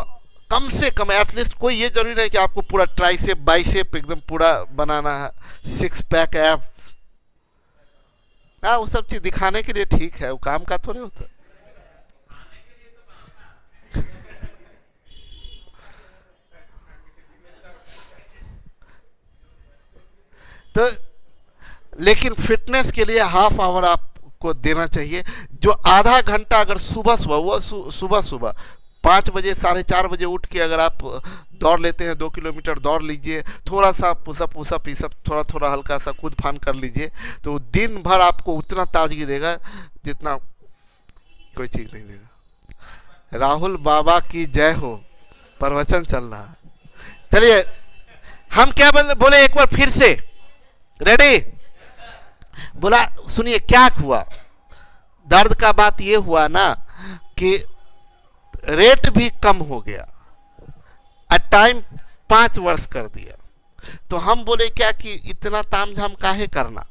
कम से कम एटलीस्ट, कोई ये जरूरी नहीं कि आपको पूरा ट्राइसेप बाइसेप एकदम पूरा बनाना है, 6 पैक ऐप। हाँ, वो सब चीज दिखाने के लिए ठीक है, वो काम का थोड़े होता है। तो लेकिन फिटनेस के लिए हाफ आवर आपको देना चाहिए। जो आधा घंटा अगर सुबह सुबह, वो सुबह सुबह 5 बजे 4:30 बजे उठ के अगर आप दौड़ लेते हैं, 2 किलोमीटर दौड़ लीजिए, थोड़ा सा पुशअप ये सब थोड़ा थोड़ा हल्का सा कूद फान कर लीजिए, तो दिन भर आपको उतना ताजगी देगा जितना कोई चीज़ नहीं देगा। राहुल बाबा की जय हो, प्रवचन चल रहा है। चलिए, हम क्या बोले एक बार फिर से, रेडी? बोला, सुनिए क्या हुआ। दर्द का बात ये हुआ ना कि रेट भी कम हो गया, टाइम 5 वर्ष कर दिया। तो हम बोले क्या कि इतना तामझाम काहे करना।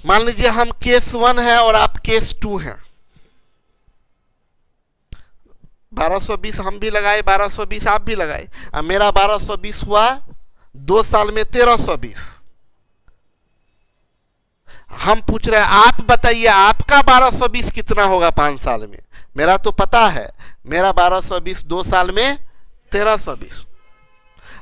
मान लीजिए हम केस 1 है और आप केस 2 हैं। 1220 हम भी लगाए, 1220 आप भी लगाए, अब मेरा 1220 हुआ 2 साल में 1320। हम पूछ रहे हैं, आप बताइए आपका 1220 कितना होगा 5 साल में। मेरा तो पता है, मेरा 1220 2 साल में 1320।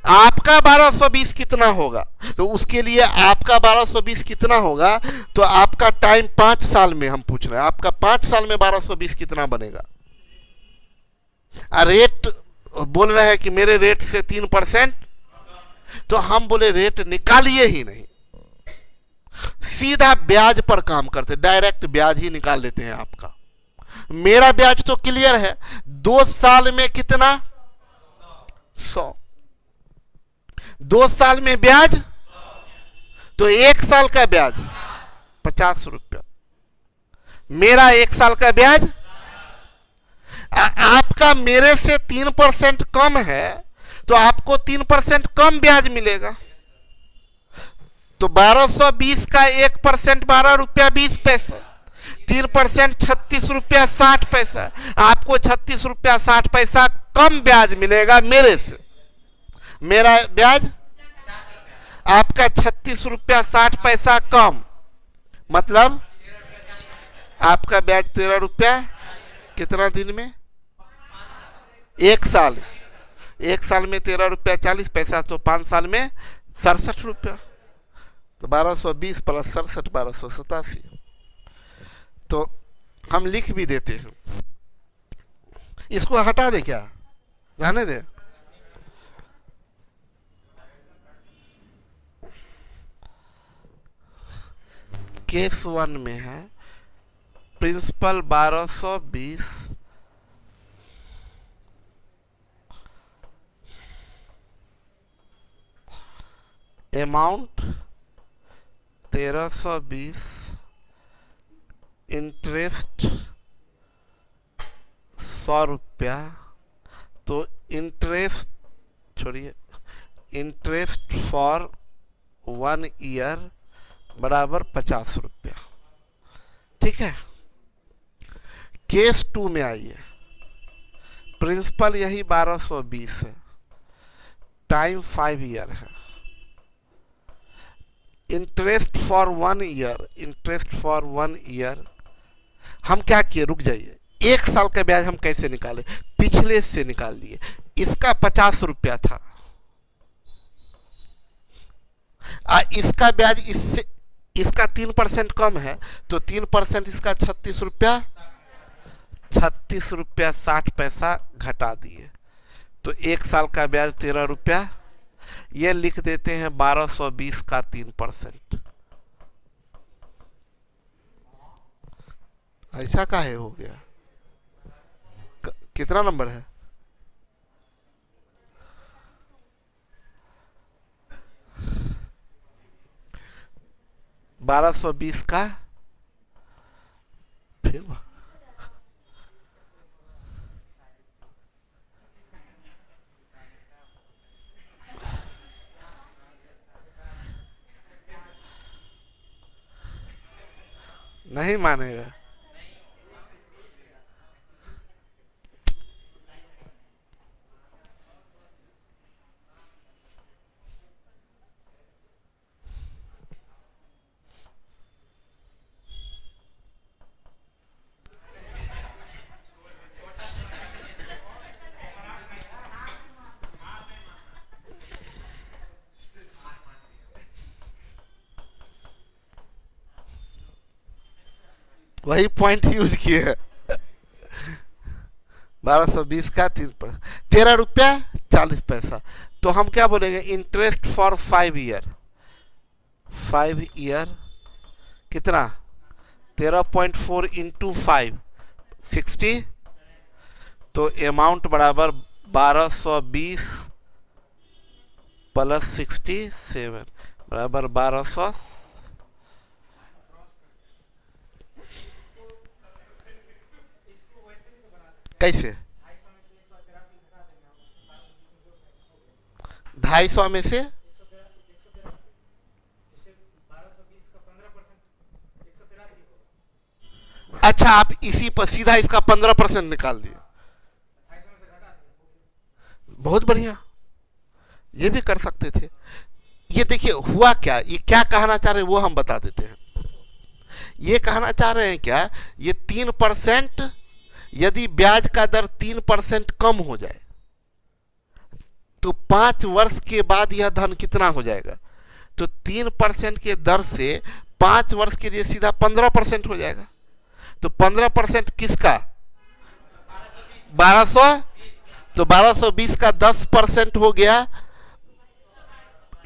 आपका 1220 कितना होगा, तो उसके लिए आपका 1220 कितना होगा, तो आपका टाइम 5 साल में हम पूछ रहे हैं, आपका 5 साल में 1220 कितना बनेगा। रेट बोल रहे हैं कि मेरे रेट से 3%, तो हम बोले रेट निकालिए ही नहीं, सीधा ब्याज पर काम करते, डायरेक्ट ब्याज ही निकाल लेते हैं आपका। मेरा ब्याज तो क्लियर है, 2 साल में कितना, 100। 2 साल में ब्याज, तो 1 साल का ब्याज 50 रुपया। मेरा 1 साल का ब्याज, आपका मेरे से 3% कम है, तो आपको 3% कम ब्याज मिलेगा। तो 1220 का 1% 12 रुपया 20 पैसा, 3% 36 रुपया 60 पैसा। आपको 36 रुपया 60 पैसा कम ब्याज मिलेगा मेरे से। मेरा ब्याज, आपका 36 रुपया 60 पैसा कम, मतलब आपका ब्याज 13 रुपया कितना दिन में, 1 साल। 1 साल में 13 रुपया 40 पैसा, तो 5 साल में 67 रुपया। तो 1220 प्लस 67 1287। तो हम लिख भी देते हैं, इसको हटा दे, क्या रहने दे। केस 1 में है प्रिंसिपल 1220, अमाउंट 1320, इंटरेस्ट 100 रुपया। तो इंटरेस्ट छोड़िए, इंटरेस्ट फॉर 1 ईयर बराबर 50 रुपया। ठीक है। केस 2 में आइए, प्रिंसिपल यही 1220 है, टाइम 5 ईयर है, interest for 1 year, interest for 1 year हम क्या किए, रुक जाइए, 1 साल का ब्याज हम कैसे निकाले, पिछले से निकाल लिए। इसका 50 रुपया था, इसका ब्याज इससे, इसका 3% कम है, तो 3% इसका 36 रुपया, 36 रुपया 60 पैसा घटा दिए, तो 1 साल का ब्याज 13 रुपया। ये लिख देते हैं 1220 का 3%। ऐसा काहे हो गया, कितना नंबर है? बारह सौ बीस का फिर नहीं मानेगा। वही पॉइंट यूज किए हैं। 1220 का 3%, 13 रुपया 40 पैसा। तो हम क्या बोलेंगे, इंटरेस्ट फॉर 5 ईयर, 5 ईयर कितना, 13.4 इंटू 5 60, तो अमाउंट बराबर 1220 प्लस 67 बराबर 1200। कैसे 250 में से, अच्छा आप इसी पर सीधा इसका 15% निकाल दिए, बहुत बढ़िया, ये भी कर सकते थे। ये देखिए हुआ क्या, ये क्या कहना चाह रहे हैं वो हम बता देते हैं। ये कहना चाह रहे हैं क्या, ये 3%, यदि ब्याज का दर 3% कम हो जाए तो 5 वर्ष के बाद यह धन कितना हो जाएगा, तो 3% के दर से 5 वर्ष के लिए सीधा 15% हो जाएगा। तो 15% किसका, 1200, तो 1220 का 10% हो गया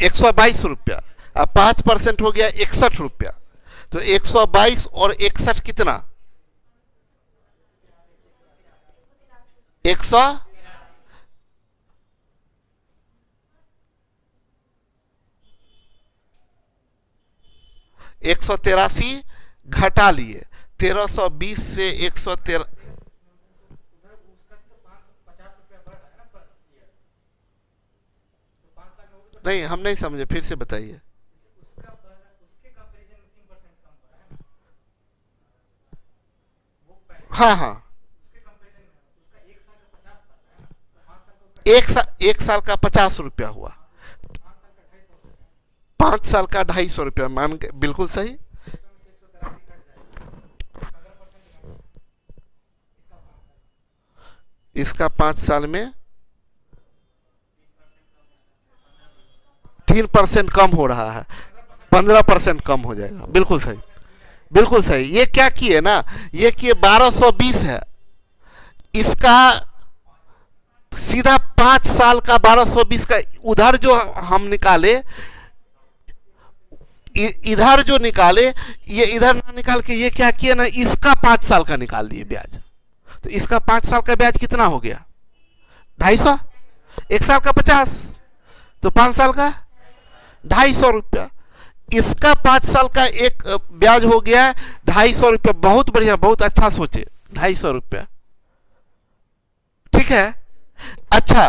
122 रुपया, अब 5% हो गया 61 रुपया, तो 122 और 61 कितना, 183 घटा लिए, 1320 से 113, नहीं हम नहीं समझे, फिर से बताइए। हाँ हाँ, एक साल का 50 रुपया हुआ, 5 साल का 250 रुपया, मान के बिल्कुल सही। इसका 5 साल में 3% कम हो रहा है, 15% कम हो जाएगा, बिल्कुल सही, बिल्कुल सही। ये क्या किए ना, ये किए 1220 है, इसका सीधा 5 साल का 1220 का, उधर जो हम निकाले, इधर जो निकाले, ये इधर ना निकाल के ये क्या किए ना, इसका 5 साल का निकाल लिए ब्याज। तो इसका 5 साल का ब्याज कितना हो गया, 250, 1 साल का 50, तो 5 साल का 250 रुपया। इसका 5 साल का एक ब्याज हो गया 250 रुपया, बहुत बढ़िया, बहुत अच्छा सोचे, 250 रुपया, ठीक है। अच्छा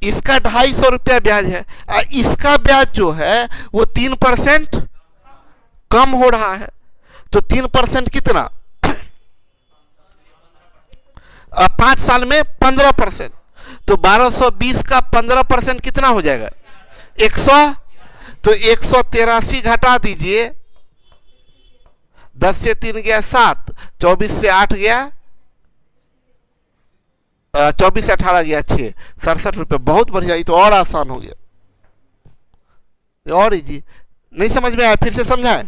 इसका 250 रुपया ब्याज है, और इसका ब्याज जो है वो 3% कम हो रहा है, तो 3% कितना, 5 साल में 15%, तो 1220 का 15% कितना हो जाएगा, 100, तो 183 घटा दीजिए, 10 से 3 गया 7, 24 से 8 गया 24 से 18 गया 6, 67 रुपये। बहुत बढ़िया, ये तो और आसान हो गया, और इजी। नहीं समझ में आया, फिर से समझाए।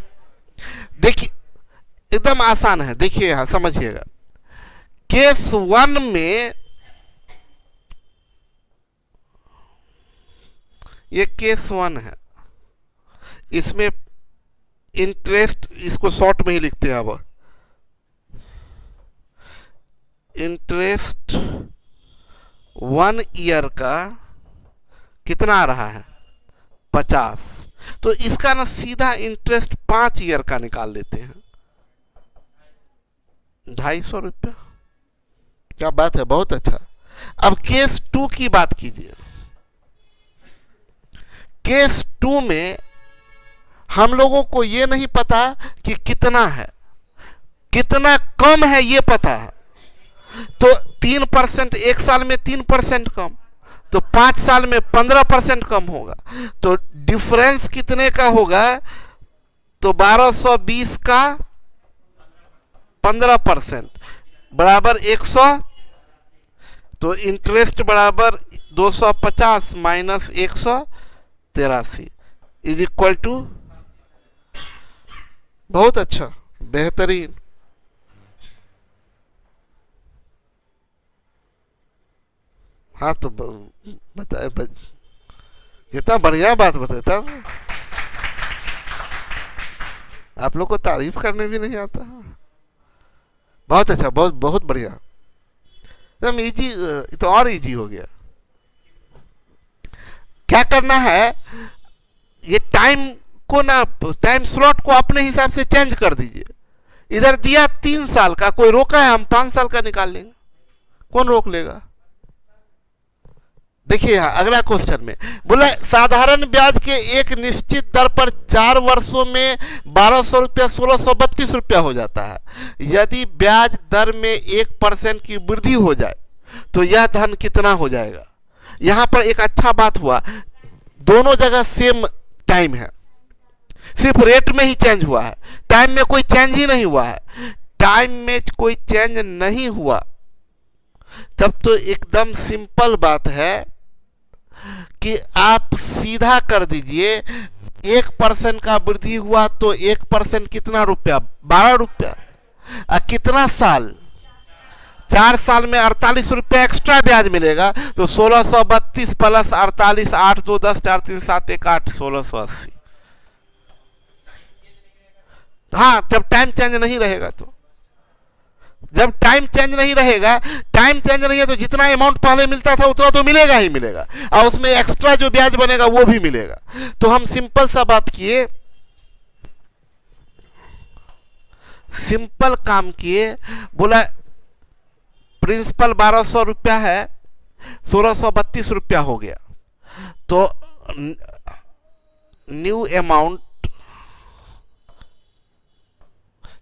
देखिए एकदम आसान है, देखिए यहां समझिएगा। केस 1 में, ये केस 1 है, इसमें इंटरेस्ट, इसको शॉर्ट में ही लिखते हैं। अब इंटरेस्ट 1 ईयर का कितना आ रहा है 50, तो इसका ना सीधा इंटरेस्ट 5 ईयर का निकाल लेते हैं, 250 रुपया। क्या बात है, बहुत अच्छा। अब केस 2 की बात कीजिए। केस 2 में हम लोगों को यह नहीं पता कि कितना है, कितना कम है ये पता है। तो 3% एक साल में 3% कम, तो 5 साल में 15% कम होगा। तो डिफरेंस कितने का होगा, तो 1220 का 15% बराबर 100। तो इंटरेस्ट बराबर 250 माइनस 183 इज इक्वल टू, बहुत अच्छा, बेहतरीन। हाँ तो बताए, कितना बढ़िया बात बताए। तब आप लोग को तारीफ करने भी नहीं आता। बहुत अच्छा, बहुत बहुत बढ़िया, एकदम इजी, तो और इजी हो गया। क्या करना है, ये टाइम को ना, टाइम स्लॉट को अपने हिसाब से चेंज कर दीजिए। इधर दिया 3 साल का, कोई रोका है, हम 5 साल का निकाल लेंगे, कौन रोक लेगा। देखिए यहां अगला क्वेश्चन में बोला, साधारण ब्याज के एक निश्चित दर पर 4 वर्षों में 1200 रुपया 1632 रुपया हो जाता है। यदि ब्याज दर में 1% की वृद्धि हो जाए तो यह धन कितना हो जाएगा। यहां पर एक अच्छा बात हुआ, दोनों जगह सेम टाइम है, सिर्फ रेट में ही चेंज हुआ है, टाइम में कोई चेंज ही नहीं हुआ है। टाइम में कोई चेंज नहीं हुआ तब तो एकदम सिंपल बात है कि आप सीधा कर दीजिए। 1% का वृद्धि हुआ तो 1% कितना रुपया, 12 रुपया। कितना साल, 4 साल में 48 रुपया एक्स्ट्रा ब्याज मिलेगा। तो 1632 प्लस 48, 8 2 10, 4 3 7 1 8, 1680। हाँ, जब टाइम चेंज नहीं रहेगा, तो जब टाइम चेंज नहीं रहेगा, टाइम चेंज नहीं है तो जितना अमाउंट पहले मिलता था उतना तो मिलेगा ही मिलेगा, और उसमें एक्स्ट्रा जो ब्याज बनेगा वो भी मिलेगा। तो हम सिंपल सा बात किए, सिंपल काम किए। बोला प्रिंसिपल 1200 रुपया है, 1632 रुपया हो गया। तो न्यू अमाउंट,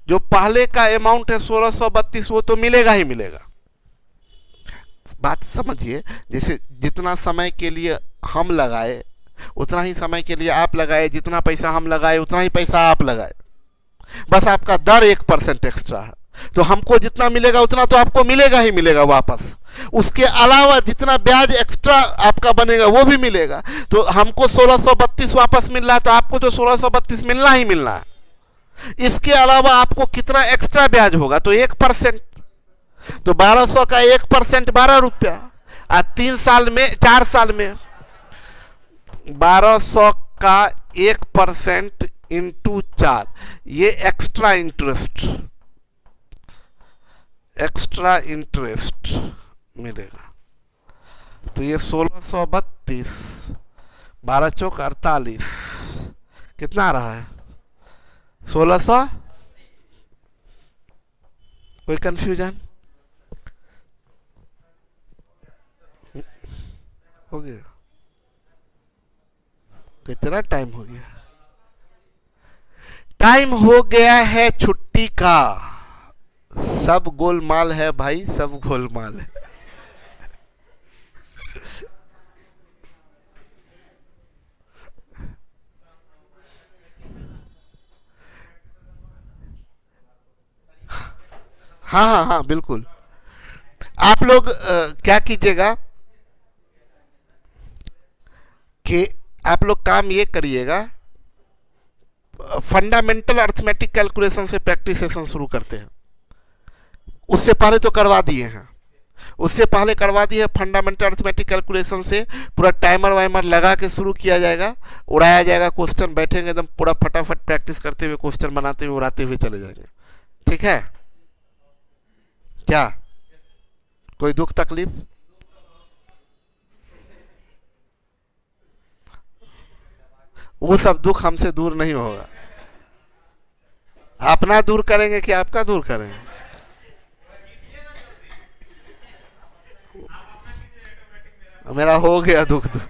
जो पहले का अमाउंट है 1632, वो तो मिलेगा ही मिलेगा। बात समझिए, जैसे जितना समय के लिए हम लगाए उतना ही समय के लिए आप लगाए, जितना पैसा हम लगाए उतना ही पैसा आप लगाए, बस आपका दर 1% एक्स्ट्रा है। तो हमको जितना मिलेगा उतना तो आपको मिलेगा ही मिलेगा वापस। उसके अलावा जितना ब्याज एक्स्ट्रा आपका बनेगा वो भी मिलेगा। तो हमको 1632 वापस मिल रहा है, तो आपको तो 1632 मिलना ही मिलना है। इसके अलावा आपको कितना एक्स्ट्रा ब्याज होगा, तो 1%। तो 1200 का 1% 12 रुपया, और 3 साल में, 4 साल में 1200 का 1% इंटू 4, ये एक्स्ट्रा इंटरेस्ट, एक्स्ट्रा इंटरेस्ट मिलेगा। तो ये 1632, 12 चौक 48, कितना आ रहा है 1600। कोई कंफ्यूजन हो गया? कितना टाइम हो गया? टाइम हो गया है छुट्टी का। सब गोलमाल है भाई, सब गोलमाल है। हाँ हाँ हाँ बिल्कुल। आप लोग क्या कीजिएगा कि आप लोग काम ये करिएगा, फंडामेंटल अर्थमेटिक कैलकुलेशन से प्रैक्टिस सेशन शुरू करते हैं। उससे पहले तो करवा दिए हैं, उससे पहले करवा दिए फंडामेंटल अर्थमेटिक कैलकुलेशन से पूरा टाइमर वाइमर लगा के शुरू किया जाएगा, उड़ाया जाएगा क्वेश्चन, बैठेंगे एकदम पूरा फटाफट प्रैक्टिस करते हुए क्वेश्चन बनाते हुए उड़ाते हुए चले जाएंगे। ठीक है क्या? कोई दुख तकलीफ? वो सब दुख हमसे दूर नहीं होगा। अपना दूर करेंगे कि आपका दूर करेंगे? मेरा हो गया दुख दूर।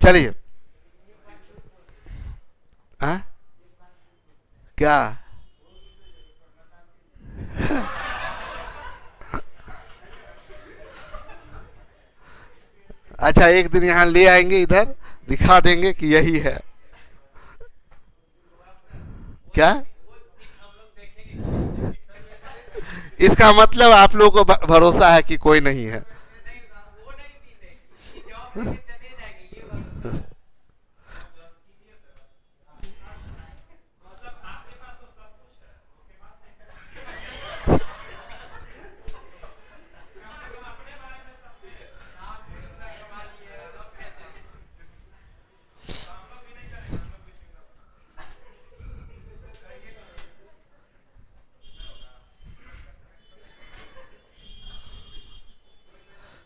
चलिए। हाँ क्या? अच्छा, एक दिन यहाँ ले आएंगे, इधर दिखा देंगे कि यही है। क्या? इसका मतलब आप लोगों को भरोसा है कि कोई नहीं है।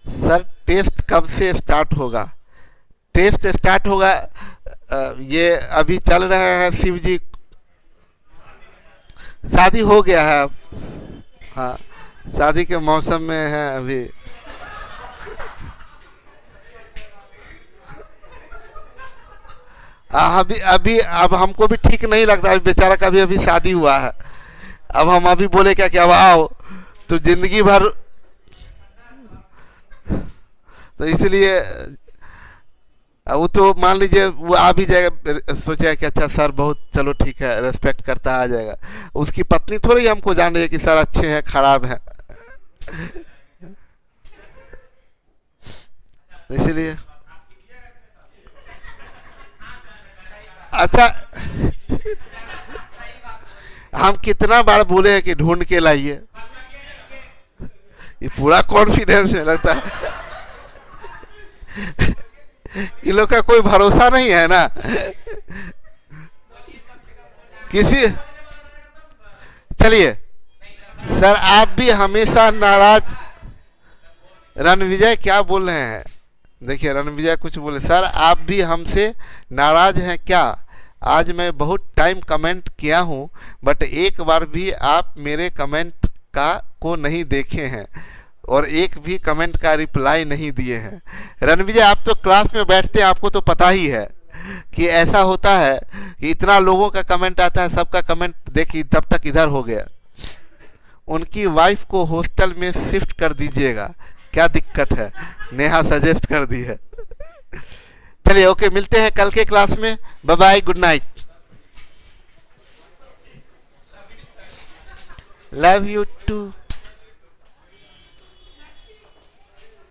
सर टेस्ट कब से स्टार्ट होगा? टेस्ट स्टार्ट होगा, ये अभी चल रहे हैं शिव जी, शादी हो गया है अब। हाँ, शादी के मौसम में है अभी। अभी अभी अब हमको भी ठीक नहीं लगता, अभी बेचारा का भी अभी शादी हुआ है। अब हम अभी बोले क्या कि अब आओ तो जिंदगी भर, तो इसलिए वो तो मान लीजिए वो आ भी जाएगा, सोचेगा कि अच्छा सर बहुत, चलो ठीक है, रेस्पेक्ट करता आ जाएगा। उसकी पत्नी थोड़ी हमको जान रही है कि सर अच्छे हैं खराब हैं। इसलिए अच्छा, हम कितना बार बोले हैं कि ढूंढ के लाइए, ये पूरा कॉन्फिडेंस में लगता है। इन लोग का कोई भरोसा नहीं है ना किसी। चलिए सर, आप भी हमेशा नाराज। रणविजय क्या बोल रहे हैं? देखिए रणविजय कुछ बोले, सर आप भी हमसे नाराज हैं क्या? आज मैं बहुत टाइम कमेंट किया हूं, बट एक बार भी आप मेरे कमेंट का को नहीं देखे हैं और एक भी कमेंट का रिप्लाई नहीं दिए हैं। रणविजय, आप तो क्लास में बैठते हैं, आपको तो पता ही है कि ऐसा होता है कि इतना लोगों का कमेंट आता है, सबका कमेंट देखिए तब तक इधर हो गया। उनकी वाइफ को हॉस्टल में शिफ्ट कर दीजिएगा, क्या दिक्कत है? नेहा सजेस्ट कर दी है। चलिए ओके, मिलते हैं कल के क्लास में। Bye bye, good night, love you to.